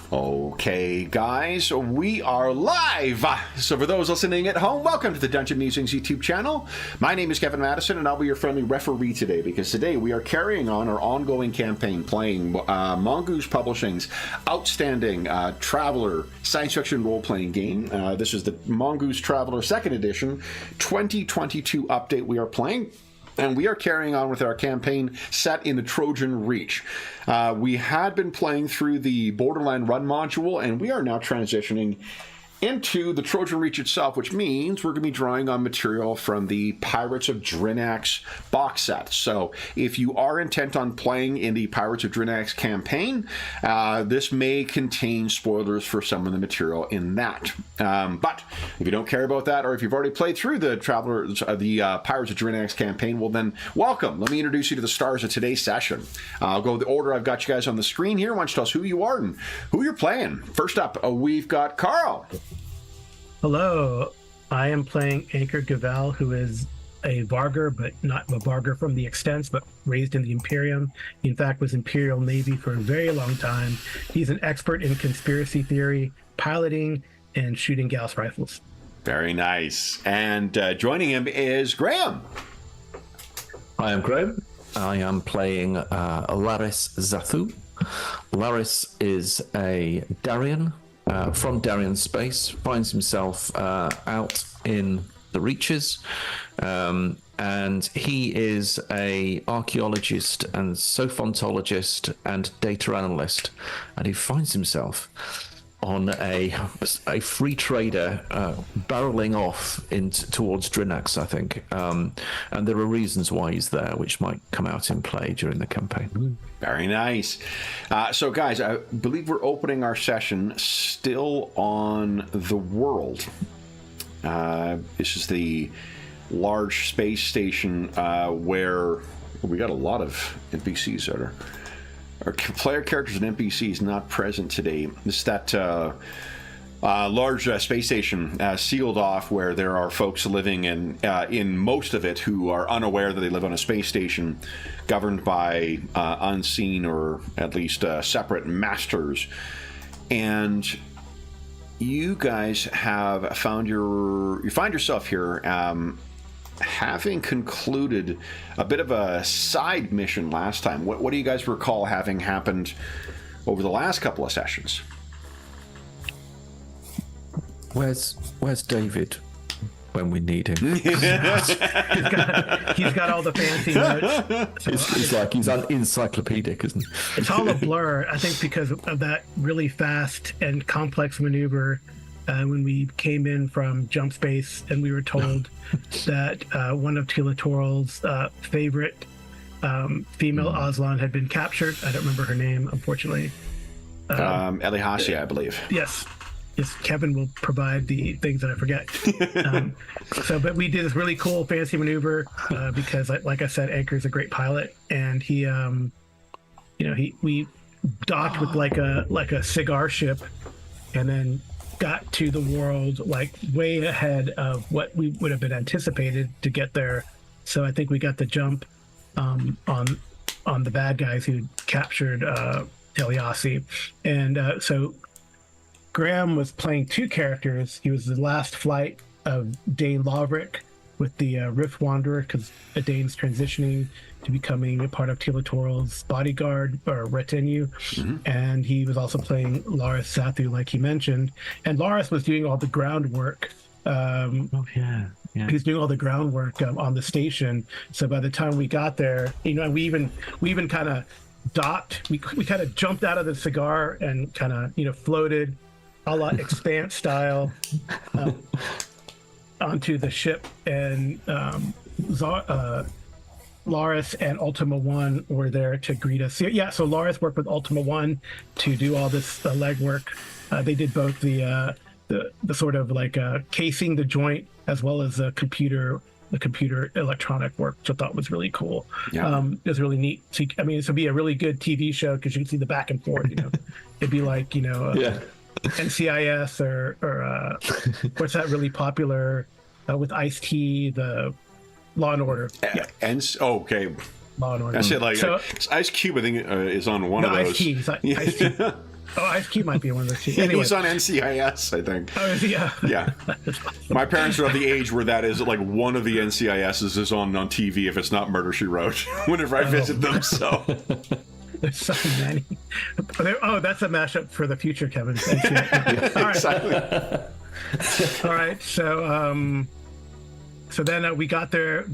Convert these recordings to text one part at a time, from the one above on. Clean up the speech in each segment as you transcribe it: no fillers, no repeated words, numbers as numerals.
Okay, guys, we are live! So for those listening at home, welcome to the Dungeon Musings YouTube channel. My name is Kevin Madison, and I'll be your friendly referee today, because today we are carrying on our ongoing campaign, playing Mongoose Publishing's outstanding Traveler science fiction role-playing game. This is the Mongoose Traveler 2nd Edition 2022 update we are playing. And we are carrying on with our campaign set in the Trojan Reach. We had been playing through the Borderland Run module, and we are now transitioning into the Trojan Reach itself, which means we're going to be drawing on material from the Pirates of Drinax box set. So if you are intent on playing in the Pirates of Drinax campaign, this may contain spoilers for some of the material in that. But if you don't care about that, or if you've already played through the Pirates of Drinax campaign, well then, welcome. Let me introduce you to the stars of today's session. I'll go the order I've got you guys on the screen here. Why don't you tell us who you are and who you're playing? First up, we've got Carl. Hello, I am playing Anchor Gaval, who is a Vargar, but not a Vargar from the Extents, but raised in the Imperium. He, in fact, was Imperial Navy for a very long time. He's an expert in conspiracy theory, piloting, and shooting Gauss rifles. Very nice. And joining him is Graham. I am Graham. I am playing Laris Zathu. Laris is a Darien. From Darien space, finds himself out in the Reaches, and he is a archaeologist and sophontologist and data analyst, and he finds himself on a free trader barreling off towards Drinax, I think, and there are reasons why he's there, which might come out in play during the campaign. Very nice. So, guys, I believe we're opening our session still on the world. This is the large space station where we got a lot of NPCs that are... Our player characters and NPCs not present today. This is that large space station sealed off, where there are folks living in most of it who are unaware that they live on a space station governed by unseen, or at least separate masters. And you guys have found you find yourself here having concluded a bit of a side mission last time. What do you guys recall having happened over the last couple of sessions? Where's David when we need him? he's got all the fancy notes. So he's encyclopedic, isn't he? It's all a blur, I think, because of that really fast and complex maneuver. When we came in from jump space, and we were told that one of Tila Toral's favorite female Aslan had been captured. I don't remember her name, unfortunately. Elihasi, I believe. Yes, Kevin will provide the things that I forget. But we did this really cool fancy maneuver because, like I said, Anchor's a great pilot, and we docked with like a cigar ship, and then got to the world like way ahead of what we would have been anticipated to get there. So I think we got the jump on the bad guys who captured Eliassi. And so Graham was playing two characters. He was the last flight of Dane Laverick with the Rift Wanderer, because Dane's transitioning to becoming a part of Tila Toral's bodyguard or retinue. Mm-hmm. And he was also playing Laris Zathu, like he mentioned. And Laris was doing all the groundwork. He's doing all the groundwork on the station. So by the time we got there, and we even kind of docked. We kind of jumped out of the cigar and kind of floated, a la Expanse style, onto the ship, and Laris and Ultima One were there to greet us. So Laris worked with Ultima One to do all this legwork. They did both the sort of like casing the joint, as well as the computer electronic work, which I thought was really cool. Yeah. It was really neat. So, this would be a really good TV show, because you can see the back and forth. It'd be like NCIS or what's that really popular with Ice-T, the Law and Order. Okay. Law and Order. I said Ice Cube, I think, is on one of those. Ice-T. Oh, Ice Cube might be one of those two. Anyway. He's on NCIS, I think. Oh, yeah. Yeah. My parents are of the age where that is like one of the NCISs is on TV if it's not Murder, She Wrote whenever I visit them. So there's so many. Oh, that's a mashup for the future, Kevin. All right. exactly. All right. So, so then we got there.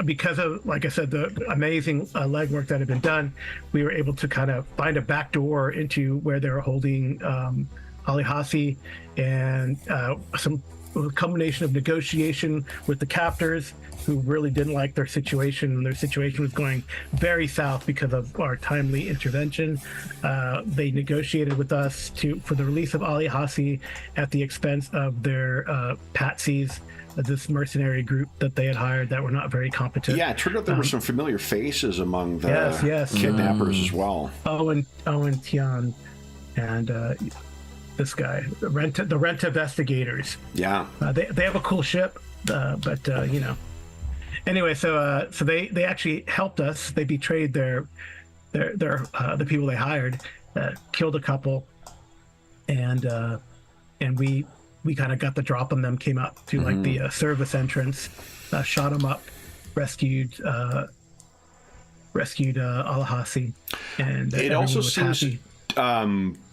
Because of, like I said, the amazing legwork that had been done, we were able to kind of find a back door into where they were holding Alihasi, and a combination of negotiation with the captors who really didn't like their situation, and their situation was going very south because of our timely intervention. They negotiated with us for the release of Alihasi at the expense of their patsies, this mercenary group that they had hired that were not very competent. Yeah, it turned out there were some familiar faces among the yes. kidnappers as well. Owen Tian and this guy, the Rent Investigators. Yeah. They have a cool ship, but you know. Anyway, so they actually helped us. They betrayed their the people they hired, killed a couple, and we kind of got the drop on them. Came out to like the service entrance, shot them up, rescued Alihasi, and it also seems happy.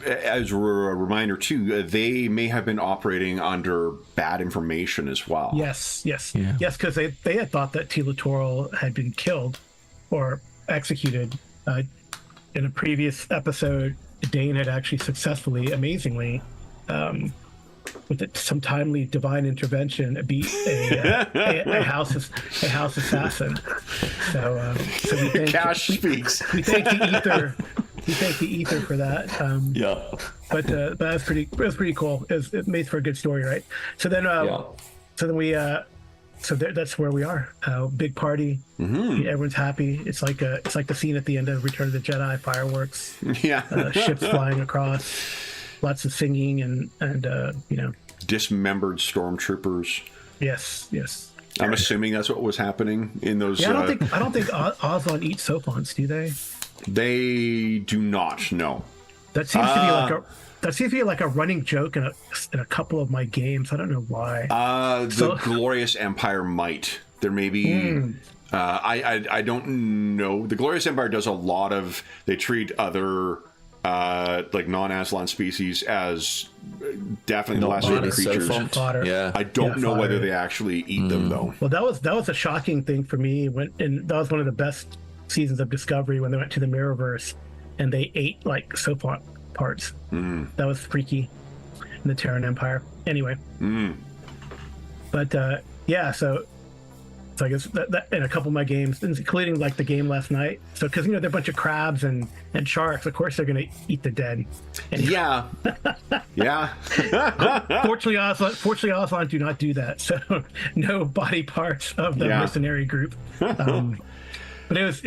As a reminder too, they may have been operating under bad information as well. Yes, because they had thought that Tila Toral had been killed or executed. In a previous episode, Dane had actually successfully, amazingly, with some timely divine intervention, beat a house assassin. So we thank Cash speaks. We thank the Ether. We thank the Ether for that. But that was pretty cool. It made for a good story, right? So then, that's where we are. Big party. Everyone's happy. It's like the scene at the end of Return of the Jedi, fireworks. Yeah. Ships flying across. Lots of singing and you know. Dismembered stormtroopers. Yes. I'm assuming that's what was happening in those. Yeah, I don't think Ozlon eats sophons, do they? They do not. No. That seems to be like a running joke in a couple of my games. I don't know why. The Glorious Empire might. There may be. I don't know. The Glorious Empire does a lot of. They treat other like non-Aslan species as definitely the last of the creatures. Fodder. I don't know whether they actually eat them though. Well, that was a shocking thing for me. And that was one of the best seasons of Discovery when they went to the Mirrorverse and they ate like sophon parts. That was freaky in the Terran Empire. Anyway. But so I guess that in a couple of my games, including like the game last night. So because they're a bunch of crabs and sharks, of course they're going to eat the dead. Anyway. Yeah. Fortunately, Aslan do not do that. So no body parts of the mercenary group. But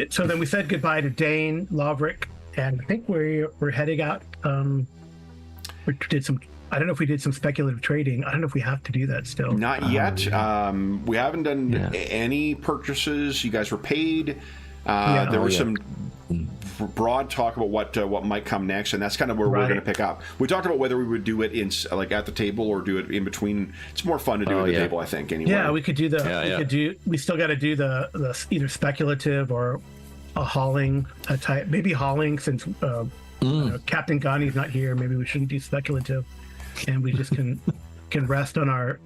so then we said goodbye to Dane, Laverick, and I think we're heading out. We did some. I don't know if we did some speculative trading. I don't know if we have to do that still. Not yet. We haven't done any purchases. You guys were paid. There was some broad talk about what might come next, and that's kind of where we're going to pick up. We talked about whether we would do it in like at the table or do it in between. It's more fun to do at the table, I think. Anyway. Yeah, we could do We still got to do the either speculative or a hauling type. Maybe hauling since Captain Ghani's not here. Maybe we shouldn't do speculative. And we just can rest on our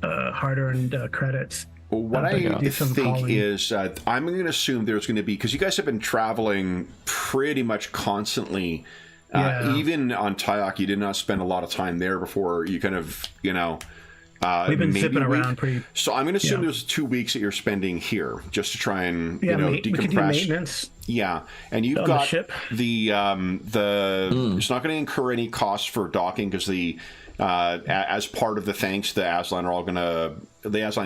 hard-earned credits. Well, what I think is I'm going to assume there's going to be, because you guys have been traveling pretty much constantly. Even on Tayok, you did not spend a lot of time there before you kind of, we've been zipping around pretty. So I'm going to assume there's 2 weeks that you're spending here just to try and decompress. We could do maintenance. Yeah, and you've got the it's not going to incur any costs for docking because as part of the thanks, the Aslan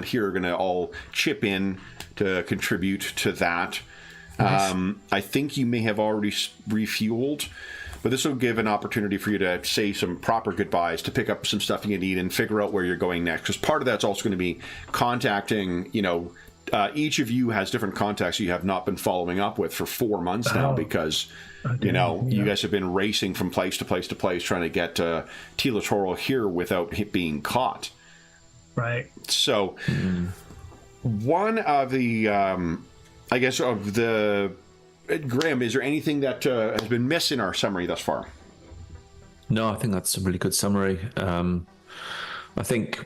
here are going to all chip in to contribute to that. Nice. I think you may have already refueled, but this will give an opportunity for you to say some proper goodbyes, to pick up some stuff you need and figure out where you're going next. Because part of that's also going to be contacting, each of you has different contacts you have not been following up with for 4 months now because, you guys have been racing from place to place to place trying to get Tila Toro here without being caught. Right. So one of the, Graham, is there anything that has been missed in our summary thus far? No, I think that's a really good summary. I think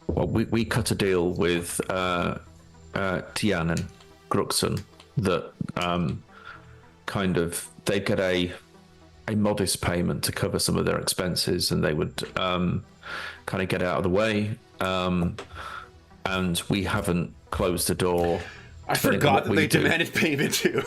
we cut a deal with Tian and Gruxon that they'd get a modest payment to cover some of their expenses, and they would kind of get out of the way. And we haven't closed the door. I forgot that they demanded payment too.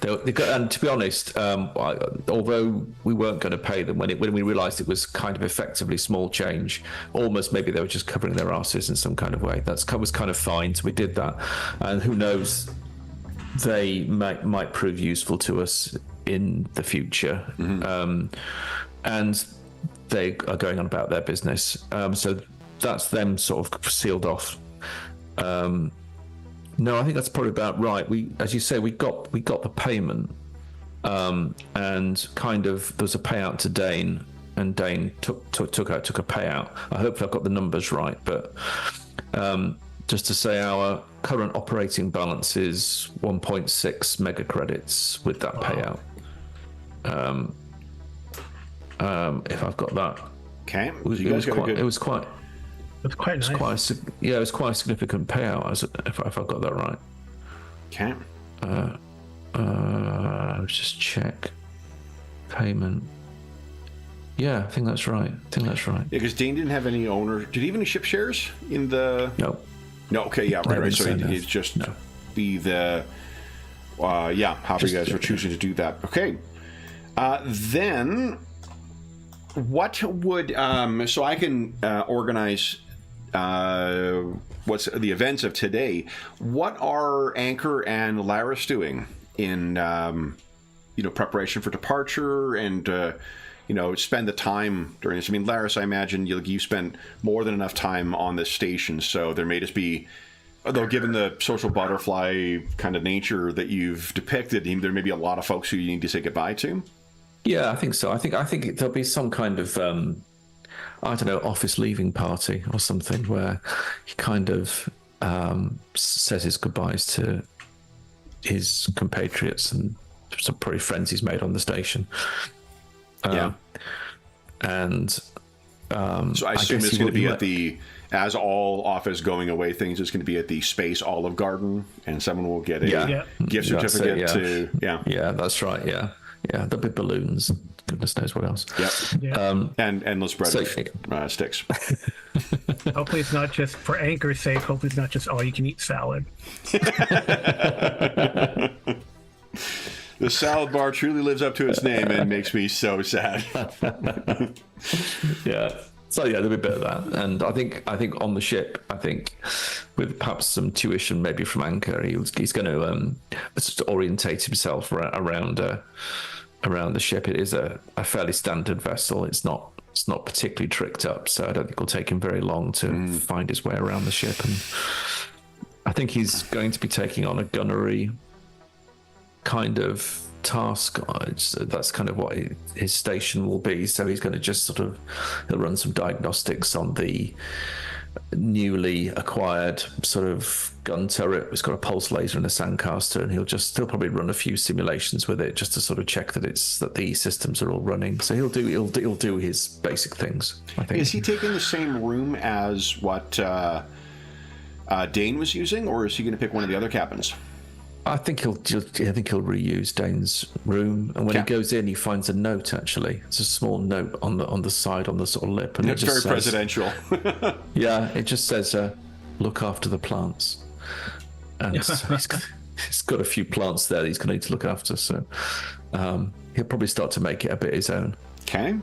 And to be honest, although we weren't going to pay them, when we realised it was kind of effectively small change, almost maybe they were just covering their asses in some kind of way. That was kind of fine, so we did that. And who knows, they might prove useful to us in the future. And they are going on about their business. So that's them sort of sealed off. No, I think that's probably about right. As you say, we got the payment, and kind of there was a payout to Dane, and Dane took a payout. I hope I've got the numbers right, but just to say, our current operating balance is 1.6 mega credits with that payout. If I've got that, okay. It was quite. It's quite nice. It was quite a significant payout, if I've got that right. Okay. Let's just check. Payment. Yeah, I think that's right. Yeah, because Dane didn't have any owner. Did he have any ship shares in the? No. No. Okay. Yeah. Right. So he's just be the. How you guys were choosing to do that? Okay. Then, what would so I can organize. What's the events of today? What are Anchor and Laris doing in preparation for departure and spend the time during this? I mean, Laris, I imagine you spent more than enough time on this station, so there may just be, although given the social butterfly kind of nature that you've depicted, there may be a lot of folks who you need to say goodbye to. Yeah, I think so. I think there'll be some kind of office leaving party or something where he kind of says his goodbyes to his compatriots and some pretty friends he's made on the station. And so I assume it's going to be at the, as all office going away things, it's going to be at the Space Olive Garden, and someone will get a gift certificate to. Yeah, that's right. Yeah, there'll be balloons. Goodness knows what else. And endless bread of sticks. Hopefully it's not just, for Anchor's sake, hopefully it's not just all you can eat salad. The salad bar truly lives up to its name and makes me so sad. Yeah. So there'll be a bit of that, and I think on the ship, with perhaps some tuition maybe from Anchor, he's going to orientate himself around the ship. It is a fairly standard vessel. It's not particularly tricked up, so I don't think it'll take him very long to find his way around the ship. And I think he's going to be taking on a gunnery kind of task. That's kind of what his station will be. So he's going to just he'll run some diagnostics on the newly acquired sort of gun turret. It's got a pulse laser and a sandcaster, and he'll probably run a few simulations with it just to sort of check that the systems are all running. So he'll do his basic things, I think. Is he taking the same room as what Dane was using, or is he going to pick one of the other cabins? I think he'll reuse Dane's room, and when he goes in, he finds a note. Actually, it's a small note on the side, on the sort of lip, and it's very presidential. Yeah, it just says, "Look after the plants," and he's got a few plants there that he's going to need to look after. So he'll probably start to make it a bit his own. Okay.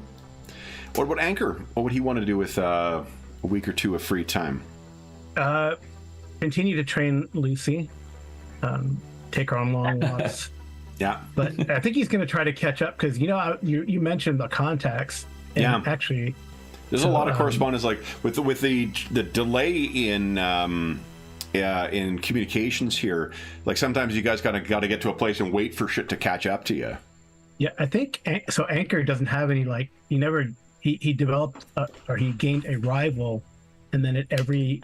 What about Anchor? What would he want to do with a week or two of free time? Continue to train Lucy. Take her on long walks. Yeah. But I think he's going to try to catch up because, you mentioned the contacts. And actually, there's a lot of correspondence, like with the delay in in communications here. Like sometimes you guys gotta get to a place and wait for shit to catch up to you. Yeah, I think so. Anchor doesn't have any like he developed or he gained a rival, and then at every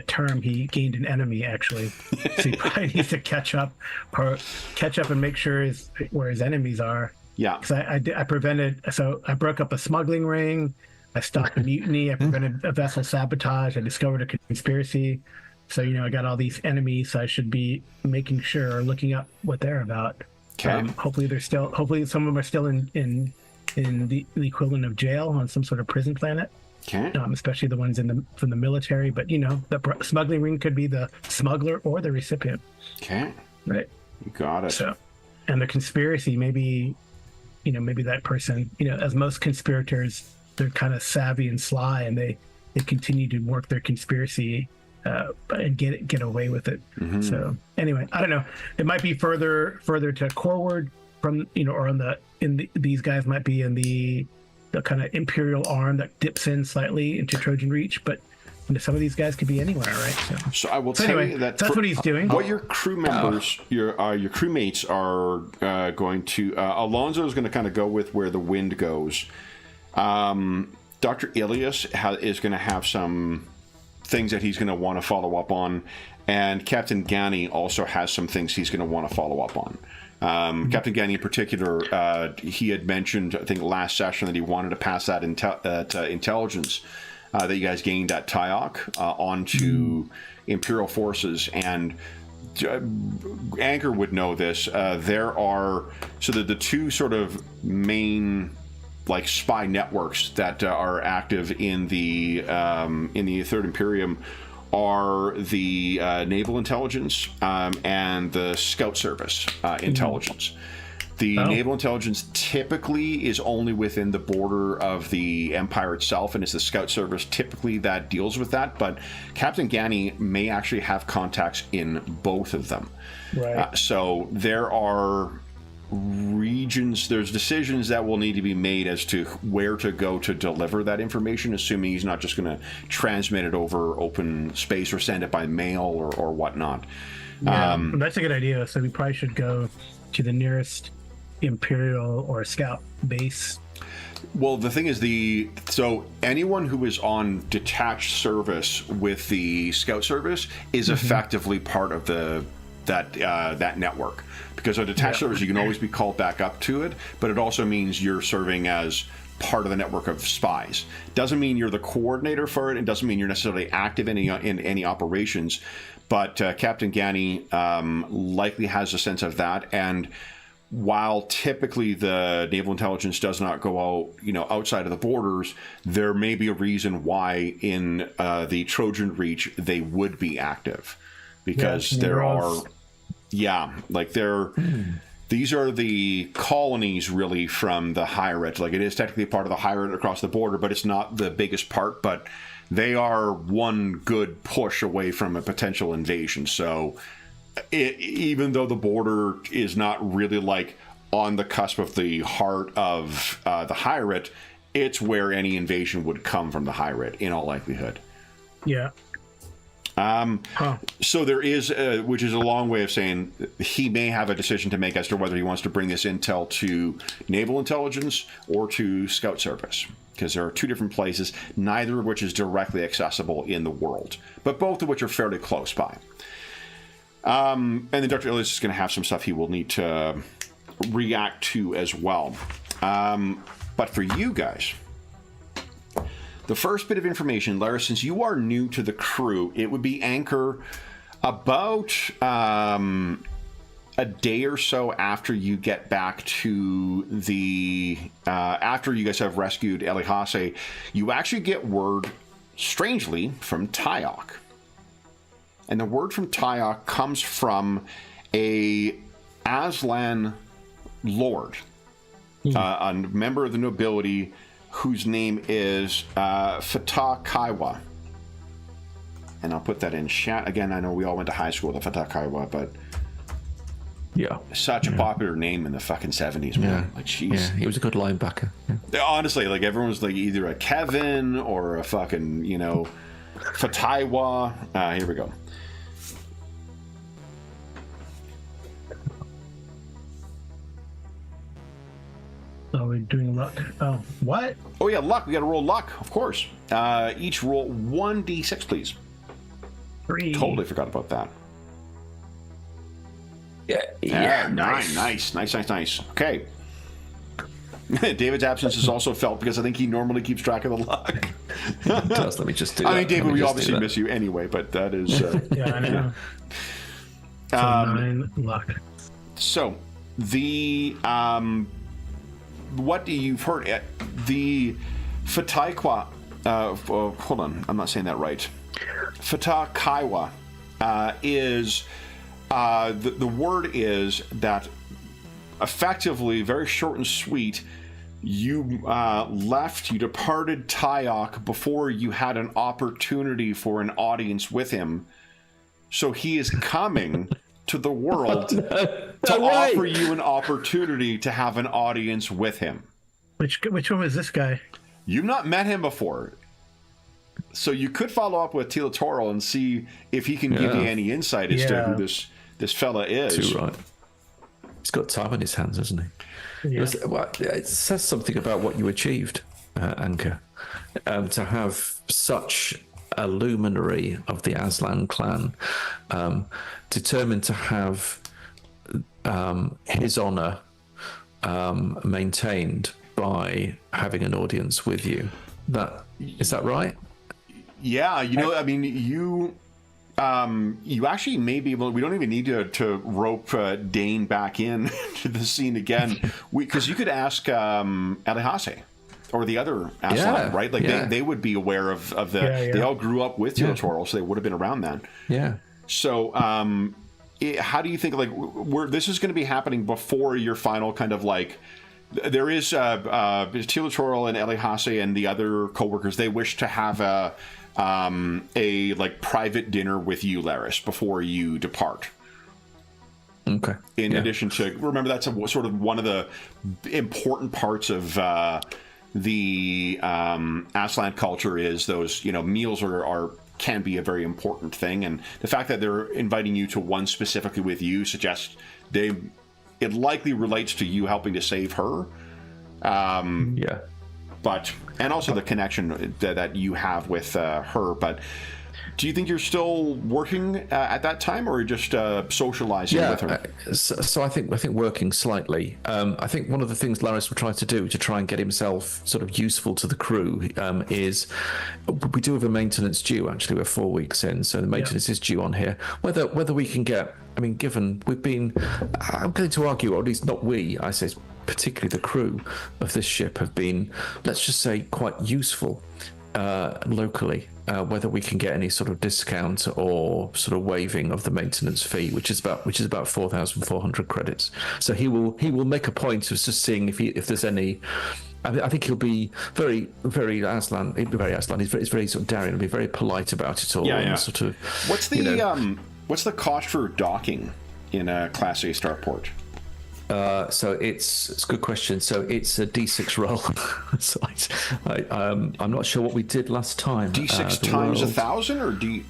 term he gained an enemy actually. So he probably needs to catch up and make sure where his enemies are. Yeah, because I prevented. So I broke up a smuggling ring. I stopped a mutiny. I prevented a vessel sabotage. I discovered a conspiracy. So I got all these enemies. So I should be making sure or looking up what they're about. Okay. Hopefully some of them are still in the equivalent of jail on some sort of prison planet. Okay. Especially the ones from the military. But the smuggling ring could be the smuggler or the recipient. Okay. Right. You got it. So, and the conspiracy, maybe that person, as most conspirators, they're kind of savvy and sly, and they continue to work their conspiracy and get away with it. Mm-hmm. So anyway, I don't know. It might be further to Corward from or these guys might be in the kind of Imperial arm that dips in slightly into Trojan Reach, but some of these guys could be anywhere, right? So I will tell you that that's what he's doing. What your crew members, your crewmates are going to. Alonzo is going to kind of go with where the wind goes. Dr. Ilias is going to have some things that he's going to want to follow up on, and Captain Gani also has some things he's going to want to follow up on. Captain Gani in particular, he had mentioned, I think last session, that he wanted to pass that intelligence that you guys gained at Tyok onto Imperial forces, and Anchor would know this. There are the two sort of main like spy networks that are active in the Third Imperium are the Naval Intelligence and the Scout Service Intelligence. The Naval Intelligence typically is only within the border of the Empire itself, and it's the Scout Service typically that deals with that, but Captain Gani may actually have contacts in both of them. Right. So there are there's decisions that will need to be made as to where to go to deliver that information, assuming he's not just going to transmit it over open space or send it by mail or whatnot. Yeah, that's a good idea. So we probably should go to the nearest Imperial or Scout base. Well, the thing is, so anyone who is on detached service with the Scout Service is effectively part of that network, because on detached service you can always be called back up to it, but it also means you're serving as part of the network of spies. Doesn't mean you're the coordinator for it. It doesn't mean you're necessarily active in any operations, but Captain Gani likely has a sense of that. And while typically the Naval Intelligence does not go out, outside of the borders, there may be a reason why in the Trojan Reach they would be active, because these are the colonies really from the Higher Edge. Like, it is technically part of the Higher Edge across the border, but it's not the biggest part, but they are one good push away from a potential invasion. So even though the border is not really like on the cusp of the heart of the Higher Edge, it's where any invasion would come from the Higher Edge in all likelihood. Yeah. So there is, which is a long way of saying he may have a decision to make as to whether he wants to bring this intel to Naval Intelligence or to Scout Service, because there are two different places, neither of which is directly accessible in the world, but both of which are fairly close by. And then Dr. Ilias is going to have some stuff he will need to react to as well. But for you guys, the first bit of information, Lara, since you are new to the crew, it would be Anchor about a day or so after you get back to the... after you guys have rescued Elihase, you actually get word, strangely, from Tyok. And the word from Tyok comes from a Aslan lord, a member of the nobility, whose name is Fatah Kaiwa. And I'll put that in chat. Again, I know we all went to high school with Fatah Kaiwa, but such a popular name in the fucking 70s, man. Like, jeez. Yeah, he was a good linebacker. Yeah. Honestly, like, everyone was like either a Kevin or a fucking, Fataiwa. Here we go. Oh, we're doing luck. Oh, what? Oh yeah, luck. We got to roll luck, of course. Each roll 1d6, please. 3. Totally forgot about that. Yeah. Nice. Okay. David's absence is also felt because I think he normally keeps track of the luck. Let me just do that. I mean, David, we obviously miss you anyway, but that is. Yeah, I know. So 9 luck. So, the what you've heard, the Fataikwa, hold on, I'm not saying that right. Fatakaiwa is, the word is that effectively, very short and sweet, you departed Tyok before you had an opportunity for an audience with him. So he is coming to the world to offer you an opportunity to have an audience with him. Which one was this guy? You've not met him before. So you could follow up with Tila Toro and see if he can give you any insight as to who this fella is. Too right. He's got time on his hands, hasn't he? Yeah. It says something about what you achieved, Anka. To have such a luminary of the Aslan clan, determined to have his honor maintained by having an audience with you. Is that right? Yeah, I mean, you actually may be able. We don't even need to rope Dane back in to the scene again, because you could ask Elihase or the other Aslan, right? Like they would be aware of the. Yeah. They all grew up with Tila Toro, so they would have been around then. Yeah. So, how do you think? Like, this is going to be happening before your final kind of like. There is Tila Toro and Elihase and the other coworkers. They wish to have a like private dinner with you, Laris, before you depart. Okay. In addition to, remember, that's sort of one of the important parts of the Aslan culture is those, meals can be a very important thing, and the fact that they're inviting you to one specifically with you suggests it likely relates to you helping to save her. But and also the connection that you have with her. But do you think you're still working at that time, or just socializing with her? So I think working slightly. I think one of the things Laris will try to do to try and get himself sort of useful to the crew is we do have a maintenance due. Actually, we're 4 weeks in, so the maintenance is due on here. Whether we can get, I mean, given we've been, I'm going to argue, or at least not we, I say particularly the crew of this ship have been, let's just say, quite useful locally. Whether we can get any sort of discount or sort of waiving of the maintenance fee, which is about 4,400 credits. So he will make a point of just seeing if there's any. I think he'll be very Aslan. He'll be very Aslan. He's very sort of Darien. He'll be very polite about it all. Yeah. Sort of. What's the what's the cost for docking in a Class A starport? So it's a good question. So it's a D6 roll. So I'm not sure what we did last time. D6 times 1,000 or D?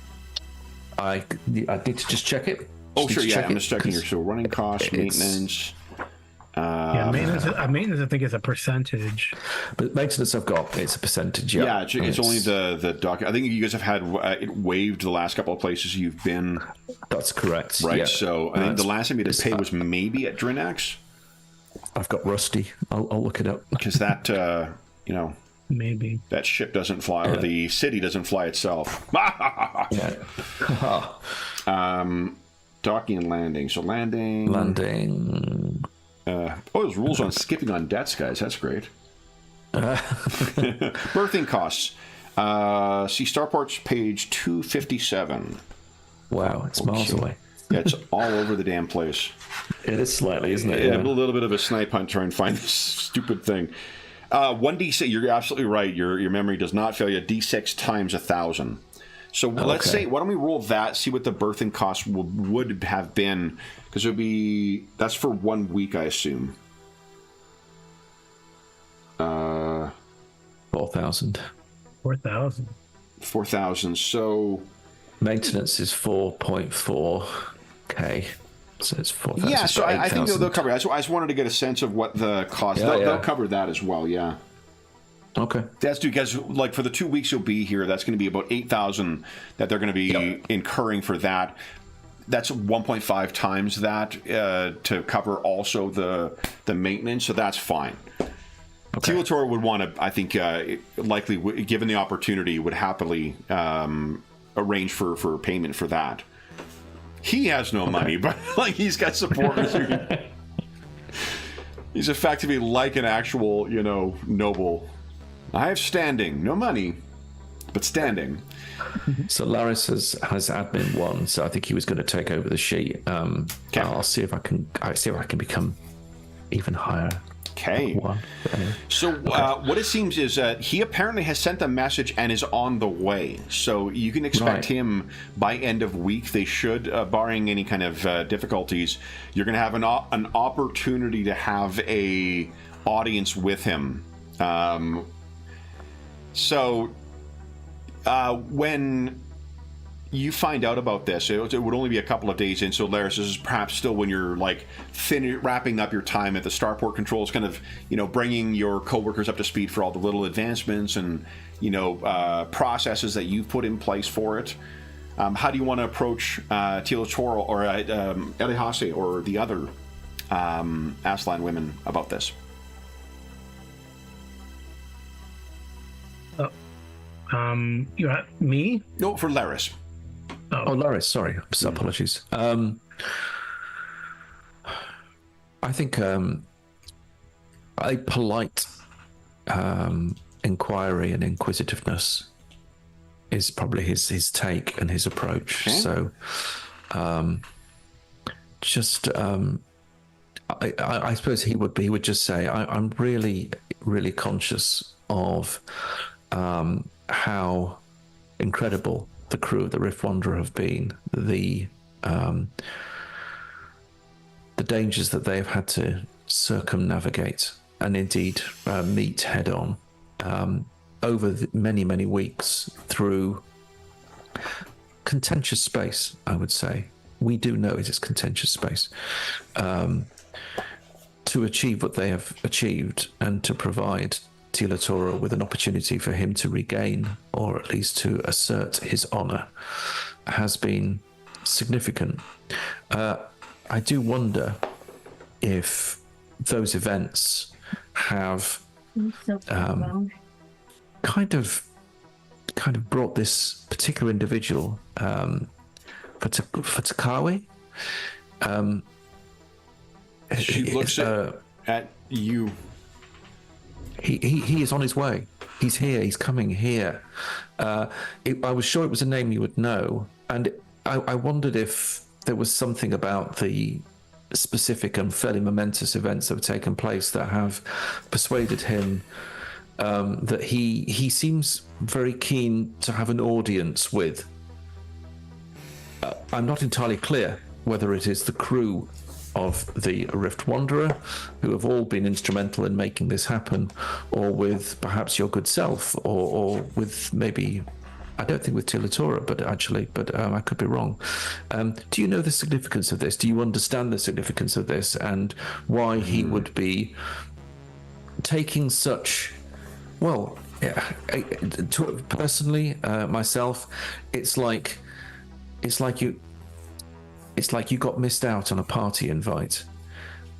I need to just check it. Oh, sure. Yeah, I'm just checking here. So running costs, maintenance. Maintenance I think is a percentage. But maintenance I've got, it's a percentage. Yeah, it's only the dock. I think you guys have had it waived the last couple of places you've been. That's correct. Right. Yeah. So I think the last time you had to pay was maybe at Drinax. I've got Rusty. I'll look it up. Because that, maybe that ship doesn't fly, or the city doesn't fly itself. Docking and landing. So landing. There's rules on skipping on debts, guys. That's great. Berthing costs. See Starports page 257. Wow, it's miles away. Yeah, it's all over the damn place. It is slightly, isn't it? Yeah, a little bit of a snipe hunt trying to find this stupid thing. 1d6, you're absolutely right. Your memory does not fail you. D6 times 1,000. So let's say, why don't we roll that, see what the berthing cost would have been, because that's for 1 week, I assume. 4,000. 4,000. So maintenance is 4.4k. So it's 4,000. Yeah, so I think they'll cover it. I just wanted to get a sense of what the cost. They'll cover that as well. Yeah. Okay. That's because, like, for the 2 weeks you'll be here, that's going to be about 8,000 that they're going to be incurring for that. That's 1.5 times that to cover also the maintenance, so that's fine. Okay. Tila would want to, I think, likely, given the opportunity, would happily arrange for payment for that. He has no money, but like he's got supporters. He's effectively like an actual, noble. I have standing, no money, but standing. So Laris has admin 1, so I think he was going to take over the sheet. Okay. I'll see if I can become even higher. Okay. So what it seems is he apparently has sent a message and is on the way. So you can expect him by end of week. They should, barring any kind of difficulties, you're going to have an opportunity to have a audience with him. So when you find out about this, it would only be a couple of days in. So Laris, this is perhaps still when you're like wrapping up your time at the starport controls, kind of bringing your coworkers up to speed for all the little advancements and processes that you've put in place for it. How do you want to approach Tila Toro or Elihase or the other Aslan women about this? You're at me? No, for Laris. Oh, Laris, sorry. Apologies. I think a polite inquiry and inquisitiveness is probably his take and his approach. Okay. So, I suppose he would just say, I'm really, really conscious of how incredible the crew of the Rift Wanderer have been, the dangers that they have had to circumnavigate and indeed meet head on over many, many weeks through contentious space, I would say. We do know it is contentious space. To achieve what they have achieved and to provide Tila Toro with an opportunity for him to regain or at least to assert his honor has been significant. I do wonder if those events have kind of brought this particular individual for Takawe. She looks at you. He is on his way. He's here. He's coming here. I was sure it was a name you would know, and I wondered if there was something about the specific and fairly momentous events that have taken place that have persuaded him that he seems very keen to have an audience with. I'm not entirely clear whether it is the crew of the Rift Wanderer, who have all been instrumental in making this happen, or with perhaps your good self, or with maybe, I don't think with Tila Toro, but I could be wrong. Do you know the significance of this? Do you understand the significance of this and why he would be taking such, well, personally, myself, it's like you got missed out on a party invite,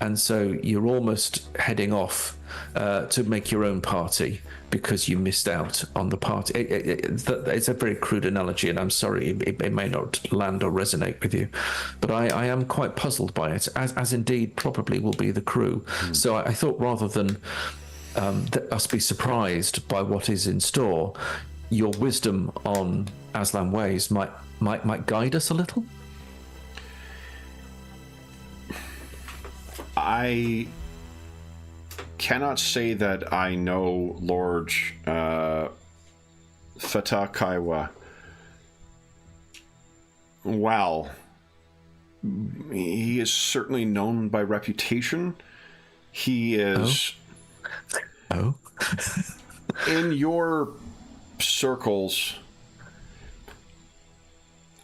and so you're almost heading off to make your own party because you missed out on the party. It's a very crude analogy, and I'm sorry it may not land or resonate with you, but I am quite puzzled by it, as indeed probably will be the crew. So I thought rather than us be surprised by what is in store, your wisdom on Aslan ways might guide us a little. I cannot say that I know Lord Fatakaiwa well. He is certainly known by reputation. He is... Oh? in your circles,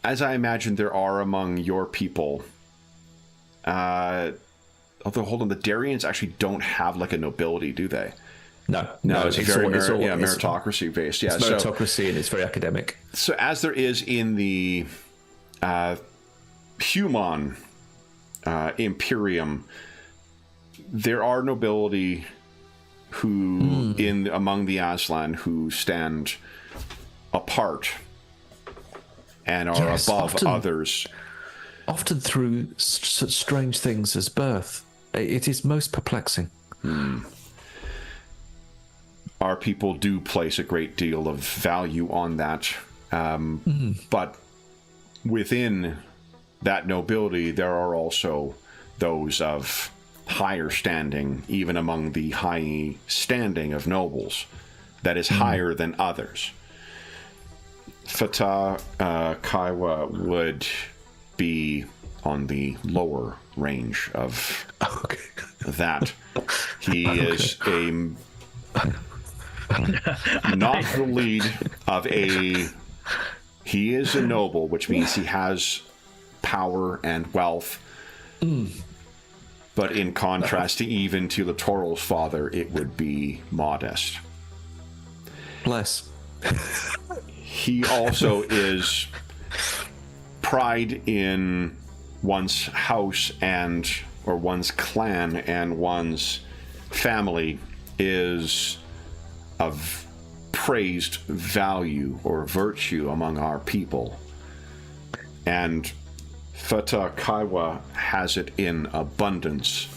as I imagine there are among your people, Although, hold on, the Darians actually don't have like a nobility, do they? No, It's very meritocracy based. Yeah, it's meritocracy, and it's very academic. So as there is in the human Imperium, there are nobility who among the Aslan who stand apart and are above others. Often through such strange things as birth. It is most perplexing. Our people do place a great deal of value on that. But within that nobility, there are also those of higher standing, even among the high standing of nobles, that is higher than others. Fatah Kaiwa would be on the lower range of that. He is not the lead of he is a noble, which means he has power and wealth. But in contrast to Littoral's father, it would be modest. Bless. He also is pride in one's house or one's clan and one's family is of praised value or virtue among our people. And Fatah Kaiwa has it in abundance.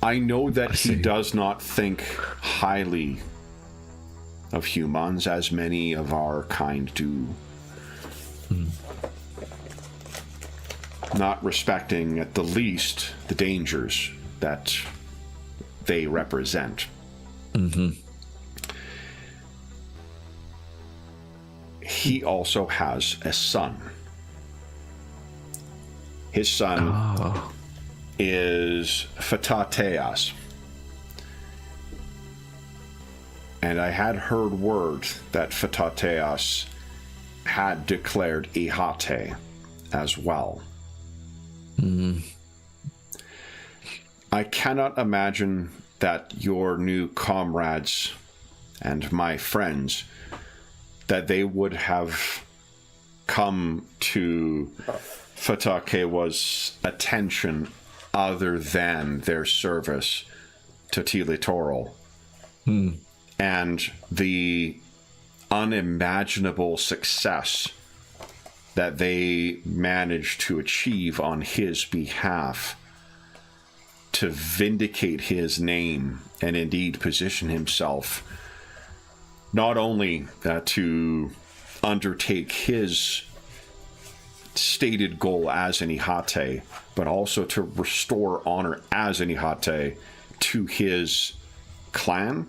I know that he does not think highly of humans as many of our kind do. Not respecting at the least the dangers that they represent. He also has a son. His son is Fatateas. And I had heard word that Fatateas had declared Ihate as well. I cannot imagine that your new comrades and my friends, that they would have come to Fatakewa's attention other than their service to Tilitoral. And the unimaginable success that they managed to achieve on his behalf to vindicate his name and indeed position himself not only to undertake his stated goal as an Ihate, but also to restore honor as an Ihate to his clan.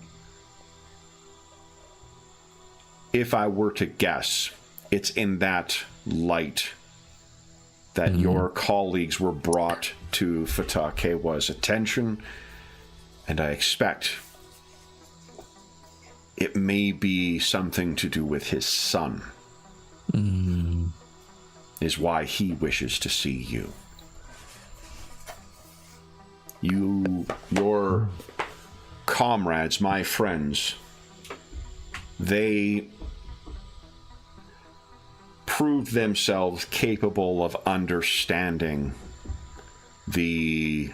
If I were to guess, it's in that light that your colleagues were brought to Fatakewa's attention, and I expect it may be something to do with his son, is why he wishes to see you. Your comrades, my friends, they proved themselves capable of understanding the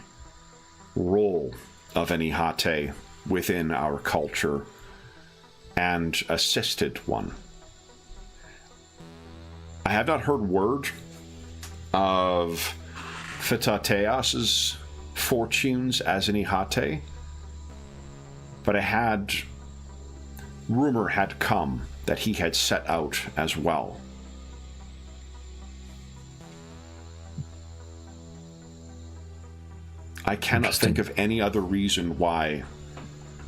role of an Ihate within our culture and assisted one. I have not heard word of Fatateas's fortunes as an Ihate, but rumor had come that he had set out as well. I cannot think of any other reason why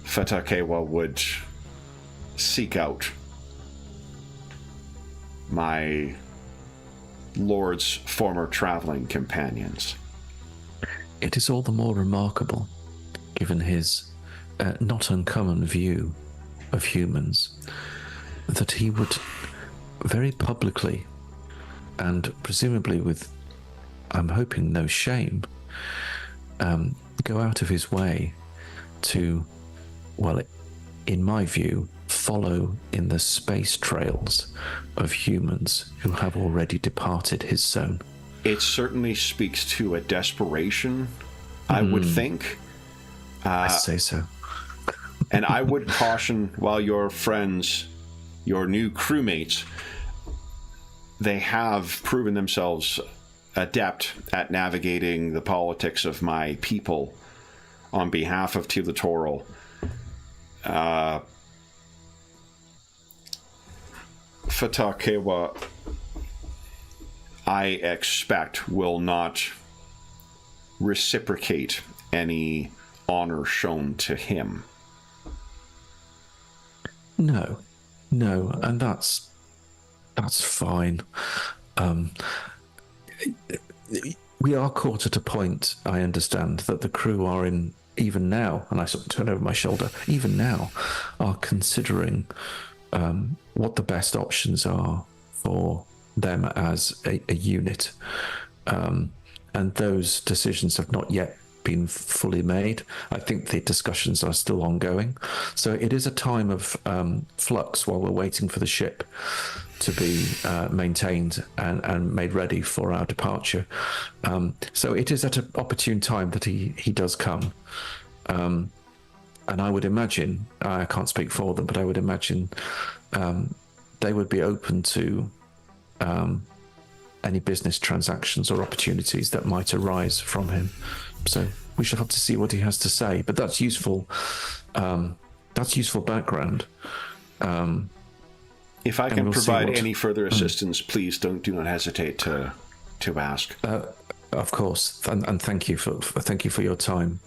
Fatakewa would seek out my lord's former traveling companions. It is all the more remarkable, given his not uncommon view of humans, that he would very publicly and presumably with, I'm hoping, no shame, go out of his way to, well, in my view, follow in the space trails of humans who have already departed his zone. It certainly speaks to a desperation, I would think. I say so. And I would caution, while your friends, your new crewmates, they have proven themselves adept at navigating the politics of my people on behalf of Teletoroll. Fatakewa, I expect, will not reciprocate any honor shown to him. No, and that's fine. We are caught at a point, I understand, that the crew are in, even now, and I sort of turn over my shoulder, even now, are considering what the best options are for them as a unit. And those decisions have not yet been fully made. I think the discussions are still ongoing. So it is a time of flux while we're waiting for the ship to be maintained and made ready for our departure. So it is at an opportune time that he does come. And I would imagine, I can't speak for them, but I would imagine they would be open to any business transactions or opportunities that might arise from him. So we shall have to see what he has to say. But that's useful. That's useful background. If I can provide any further assistance, please do not hesitate to ask. Of course, and thank you for your time.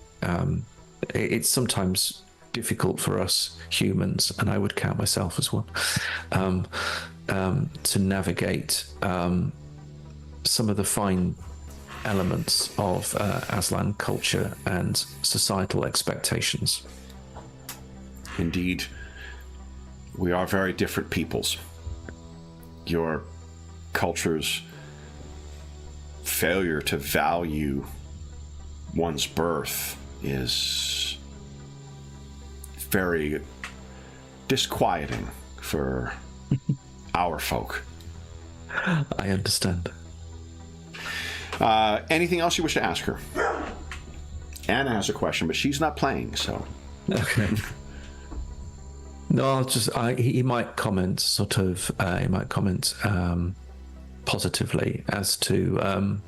It's sometimes difficult for us humans, and I would count myself as one, to navigate some of the fine elements of Aslan culture and societal expectations. Indeed, we are very different peoples. Your culture's failure to value one's birth is very disquieting for our folk. I understand. Anything else you wish to ask her? Anna has a question, but she's not playing, so... Okay. No, he might comment positively as to